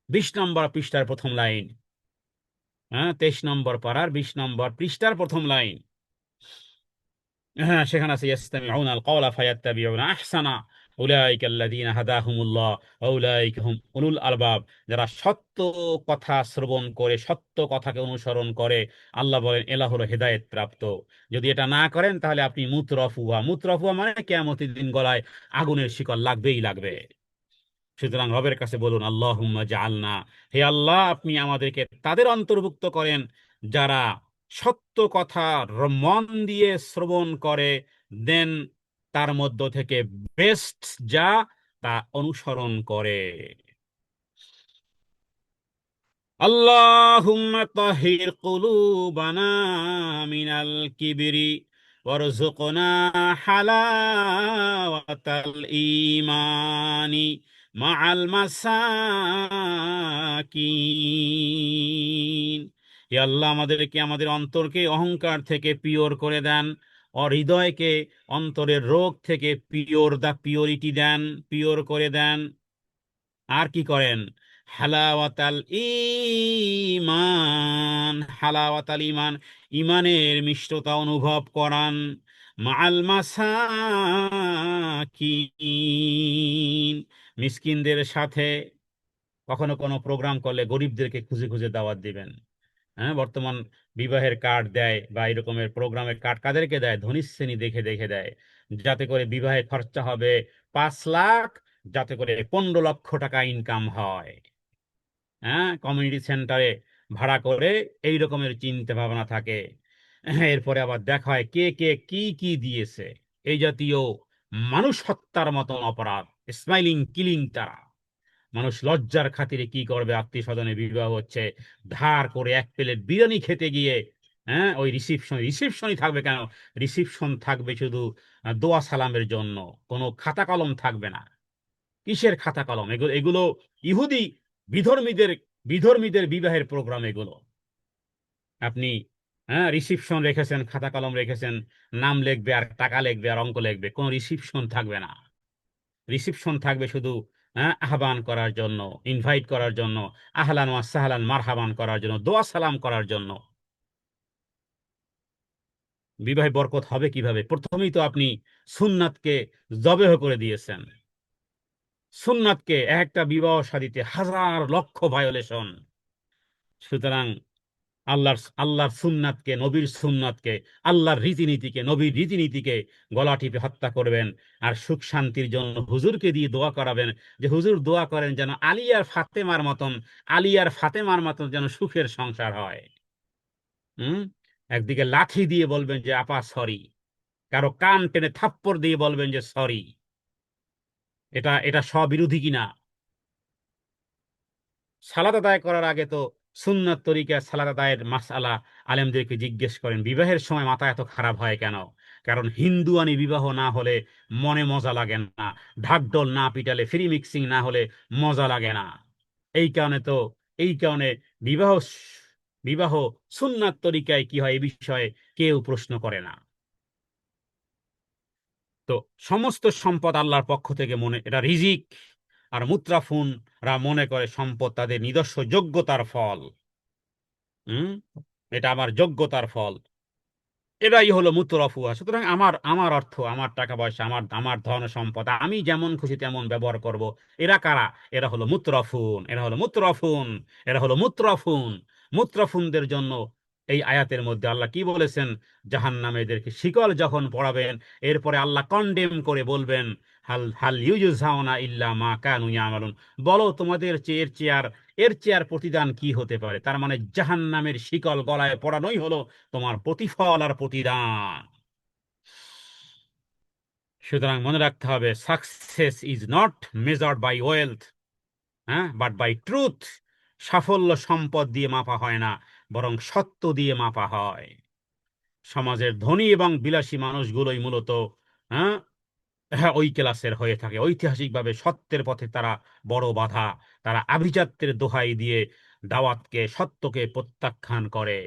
20 নম্বর পৃষ্ঠার প্রথম লাইন। 23 নম্বর পারার 20 নম্বর পৃষ্ঠার প্রথম লাইন। হ্যাঁ, সেখানে আছে ইয়াস্তামিউনাল কওলা ফায়াত্তাবিউনা আহসানা, উলাইকা আল্লাযীনা হাদাহুমুল্লাহ ওয়া উলাইকা হুম উলুল আলবাব। যারা সত্য কথা শ্রবণ করে, সত্য কথাকে অনুসরণ করে, আল্লাহ বলেন এলা হলো হেদায়েত প্রাপ্ত। যদি এটা না করেন তাহলে আপনি মুতরফুয়া। মুতরফুয়া মানে কিয়ামতের দিন গলায় আগুনের শিকল লাগবেই লাগবে। সুতরাং রবের কাছে বলুন, আল্লাহুম্মা জাআলনা, হে আল্লাহ, আপনি আমাদেরকে তাদের অন্তর্ভুক্ত করেন যারা সত্য কথা মন দিয়ে শ্রবণ করে, দেন তার মধ্য থেকে বেস্ট যা তা অনুসরণ করে। আল্লাহুম্মা তাহির কুলুবানা মিনাল কিবরি ওয়ারযুকনা হালাওয়াতাল ঈমানি মাআল মাসাকিন। হে আল্লাহ, আমাদেরকে, আমাদের অন্তরকে অহংকার থেকে পিওর করে দেন, হৃদয়কে অন্তরের রোগ থেকে পিওরিটি দেন, পিওর করে দেন। আর কি করেন? হালাওয়াতাল ঈমান, হালাওয়াতাল ঈমান, ঈমানের মিষ্টতা অনুভব করান। মাআল মাসাকিন, মিসকিনদের সাথে কখনো কোনো প্রোগ্রাম করলে গরিবদেরকে খুঁজে খুঁজে দাওয়াত দিবেন। হ্যাঁ, বর্তমান বিবাহের কার্ড দেয় বা এরকমের প্রোগ্রামের কার্ড কাদেরকে দেয়? ধনী শ্রেণী দেখে দেখে দেয়, যাতে করে বিবাহে খরচা হবে 5 লাখ, যাতে করে 15 লক্ষ টাকা ইনকাম হয়। হ্যাঁ, কমিউনিটি সেন্টারে ভাড়া করে এই রকমের চিন্তা ভাবনা থাকে। এরপরে আবার দেখা হয় কে কে কি কি দিয়েছে। এই জাতীয় মানুষ হত্যার মতন অপরাধ, স্মাইলিং কিলিং তারা। মানুষ লজ্জার খাতিরে কি করবে? আত্মীয় স্বজনের বিবাহ হচ্ছে, ধার করে 1 প্লেট বিরিয়ানি খেতে গিয়ে, হ্যাঁ, ওই রিসিপশনই থাকবে কেন? রিসিপশন থাকবে শুধু দোয়া সালামের জন্য, কোনো খাতা কলম থাকবে না। কিসের খাতা কলম? এগুলো এগুলো ইহুদি বিধর্মীদের বিধর্মীদের বিবাহের প্রোগ্রাম এগুলো। আপনি, হ্যাঁ, রিসিপশন রেখেছেন, খাতা কলম রেখেছেন, নাম লিখবে আর টাকা লিখবে আর অঙ্ক লিখবে, কোনো রিসিপশন থাকবে না। রিসিপশন থাকবে শুধু, হ্যাঁ, আহ্বান করার জন্য, ইনভাইট করার জন্য, আহলান ওয়া সাহলান মারহাবান করার জন্য, দোয়া সালাম করার জন্য। বিবাহে বরকত হবে কিভাবে? প্রথমেই তো আপনি সুন্নাতকে জবেহ করে দিয়েছেন। সুন্নাতকে, একটা বিবাহ শাদীতে হাজার লক্ষ ভায়োলেশন। সুতরাং আল্লাহর সুন্নাতকে, নবীর সুন্নাতকে, আল্লাহর রীতিনীতিকে, নবীর রীতিনীতিকে গলা টিপে হত্যা করবেন। আর সুখ শান্তির জন্য হুজুরকে দিয়ে দোয়া করাবেন, যে হুজুর দোয়া করেন যেন আলিয়ার ফাতেমার মতন যেন সুখের সংসার হয়। হুম। একদিকে লাঠি দিয়ে বলবেন যে আপা সরি, কারো কান টেনে থাপ্পড় দিয়ে বলবেন যে সরি। এটা এটা স্ববিরোধী কিনা? সালাত আদায় করার আগে তো সুন্নাত তরিকা সালাত আদায়ের মাসআলা আলেমদেরকে জিজ্ঞেস করেন। বিবাহের সময় মাথা এত খারাপ হয় কেন? কারণ হিন্দুয়ানি বিবাহ না হলে মনে মজা লাগে না, ঢাকঢোল না পিটালে, ফ্রি মিক্সিং না হলে মজা লাগে না। এই কারণে তো এই কারণে বিবাহ বিবাহ সুন্নাত তরিকায় কি হয়, এই বিষয়ে কেউ প্রশ্ন করে না। তো সমস্ত সম্পদ আল্লাহর পক্ষ থেকে, মনে এটা রিজিক। আর মুত্রাফুনরা মনে করে সম্পদ তাদের নিজস্ব যোগ্যতার ফল। হুম। এটা আমার যোগ্যতার ফল, এটাই হলো মুতরফুয়া। সুতরাং আমার আমার অর্থ, আমার টাকা পয়সা, আমার আমার ধন সম্পদ আমি যেমন খুশি তেমন ব্যবহার করব। এরা কারা? এরা হলো মুতরফুন, এরা হলো মুতরফুন, এরা হলো মুতরফুন। মুতরফুনদের জন্য এই আয়াতের মধ্যে আল্লাহ কি বলেছেন? জাহান্নামীদেরকে শিকল যখন পড়াবেন, এরপরে আল্লাহ কন্ডেম করে বলবেন, হাল হাল ইউজুজাউনা ইল্লা মা কানু ইয়ামালুন। বলো তোমাদের এর চেয়ে আর প্রতিদান কি হতে পারে? তার মানে জাহান্নামের শিকল গলায় পড়ানোই হলো তোমার প্রতিফল আর প্রতিদান। সুতরাং মনে রাখতে হবে, success is not measured by wealth, হ্যাঁ, বাট বাই ট্রুথ। সাফল্য সম্পদ দিয়ে মাপা হয় না, বরং সত্য দিয়ে মাপা হয়। সমাজের ধনী এবং বিলাসী মানুষগুলোই মূলত, হ্যাঁ, হ্যাঁ, ওই ক্লাসের হয়ে থাকে। ঐতিহাসিকভাবে সত্যের পথে তারা বড় বাধা। তারা আভিজাত্যের দোহাই দিয়ে দাওয়াতকে, সত্যকে প্রত্যাখ্যান করে।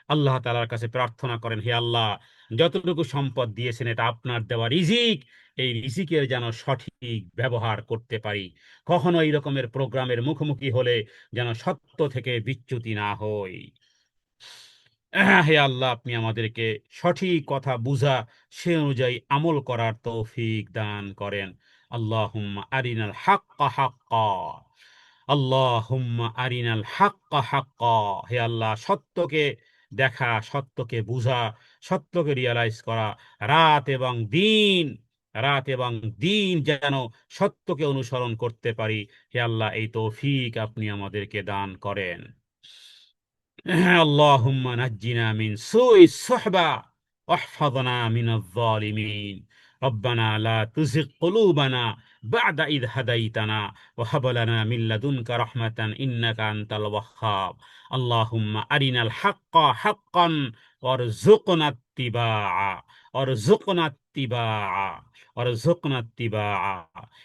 আল্লাহ তাআলার কাছে প্রার্থনা করেন, হে আল্লাহ, যতটুকু সম্পদ দিয়েছেন এটা আপনার দেওয়া রিজিক, এই রিজিকের যেন সঠিক ব্যবহার করতে পারি। কখনো এই রকমের প্রোগ্রামের মুখোমুখি হলে যেন সত্য থেকে বিচ্যুতি না হই। হে আল্লাহ, আপনি আমাদেরকে সঠিক কথা বুঝা, সে অনুযায়ী আমল করার তৌফিক দান করেন। আল্লাহুম্মা আরিনাল হাক্কা হাক্কা, আল্লাহুম্মা আরিনাল হাক্কা হাক্কা। হে আল্লাহ, সত্যকে দেখা, সত্যকে বুঝা, সত্যকে রিয়ালাইজ করা, রাত এবং দিন রাত এবং দিন যেন সত্যকে অনুসরণ করতে পারি। হে আল্লাহ, এই তৌফিক আপনি আমাদেরকে দান করেন। اللهم نجنا من سوء الصحبة واحفظنا من الظالمين. ربنا لا تزغ قلوبنا بعد إذ هديتنا وهب لنا من لدنك رحمة إنك أنت الوهاب. اللهم أرنا الحق حقا وارزقنا اتباعا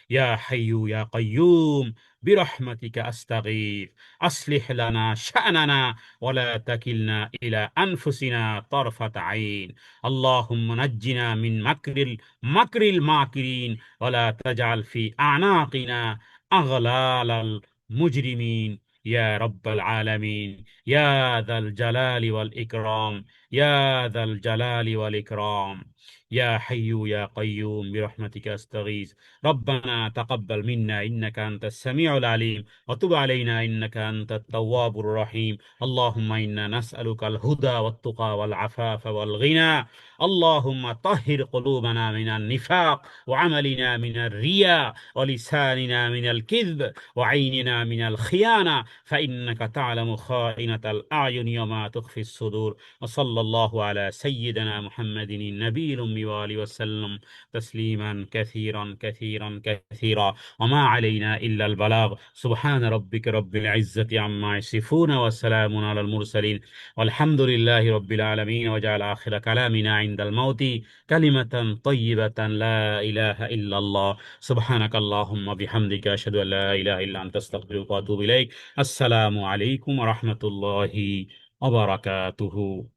يا حي يا قيوم برحمتك أستغيث. أصلح لنا شأننا ولا تكلنا إلى أنفسنا طرفة عين. اللهم نجنا من مكر الماكرين ولا تجعل في أعناقنا أغلال المجرمين يا رب العالمين، يا ذا الجلال والإكرام، يا ذا الجلال والإكرام. ইয়া হাইয়্যু ইয়া কাইয়্যুম বিরহমাতিকা আস্তাগীথ রব্বানা তাকাব্বাল মিন্না ইন্নাকা আনতাস সামিউল আলিম ওয়া তুব আলাইনা ইন্নাকা আনতাত তাওয়াবুর রহিম আল্লাহুম্মা ইন্না নাসআলুকাল হুদা ওয়াত তুকা ওয়াল আফাফা ওয়াল গিনা আল্লাহুম্মা তাহহির কুলুবানা মিনান নিফাক ওয়া আমালিনা মিনার রিয়া ওয়া লিসানিনা মিনাল কিযব ওয়া আইনিনা মিনাল খিয়ানা ফাইন্নাকা তা'লামু খাইনাতাল আ'য়ুনি ওয়া মা তুখফিস সুদূর ওয়া সাল্লাল্লাহু আলা সাইয়্যিদিনা মুহাম্মাদিন নবিয়্যিল উম্মি ওয়া আলিহি ওয়া সাল্লাম তাসলিমান কাসীরান কাসীরান কাসীরা ওয়া মা আলাইনা ইল্লাল বালাগ সুবহানা রাব্বিকা রাব্বিল ইজ্জাতি আম্মা ইয়াসিফুন ওয়া সালামুন আলাল মুরসালিন ওয়ালহামদুলিল্লাহি রাব্বিল আলামিন ওয়া জাআলা আখিরা কালামিনা ইনদাল মাউতি কালিমাতান তাইয়্যিবাতান লা ইলাহা ইল্লাল্লাহ সুবহানাকাল্লাহুম্মা বিহামদিকা আশহাদু আল লা ইলাহা ইল্লা আনতা আস্তাগফিরুকা ওয়া আতুবু ইলাইক আসসালামু আলাইকুম ওয়া রাহমাতুল্লাহি ওয়া বারাকাতুহু।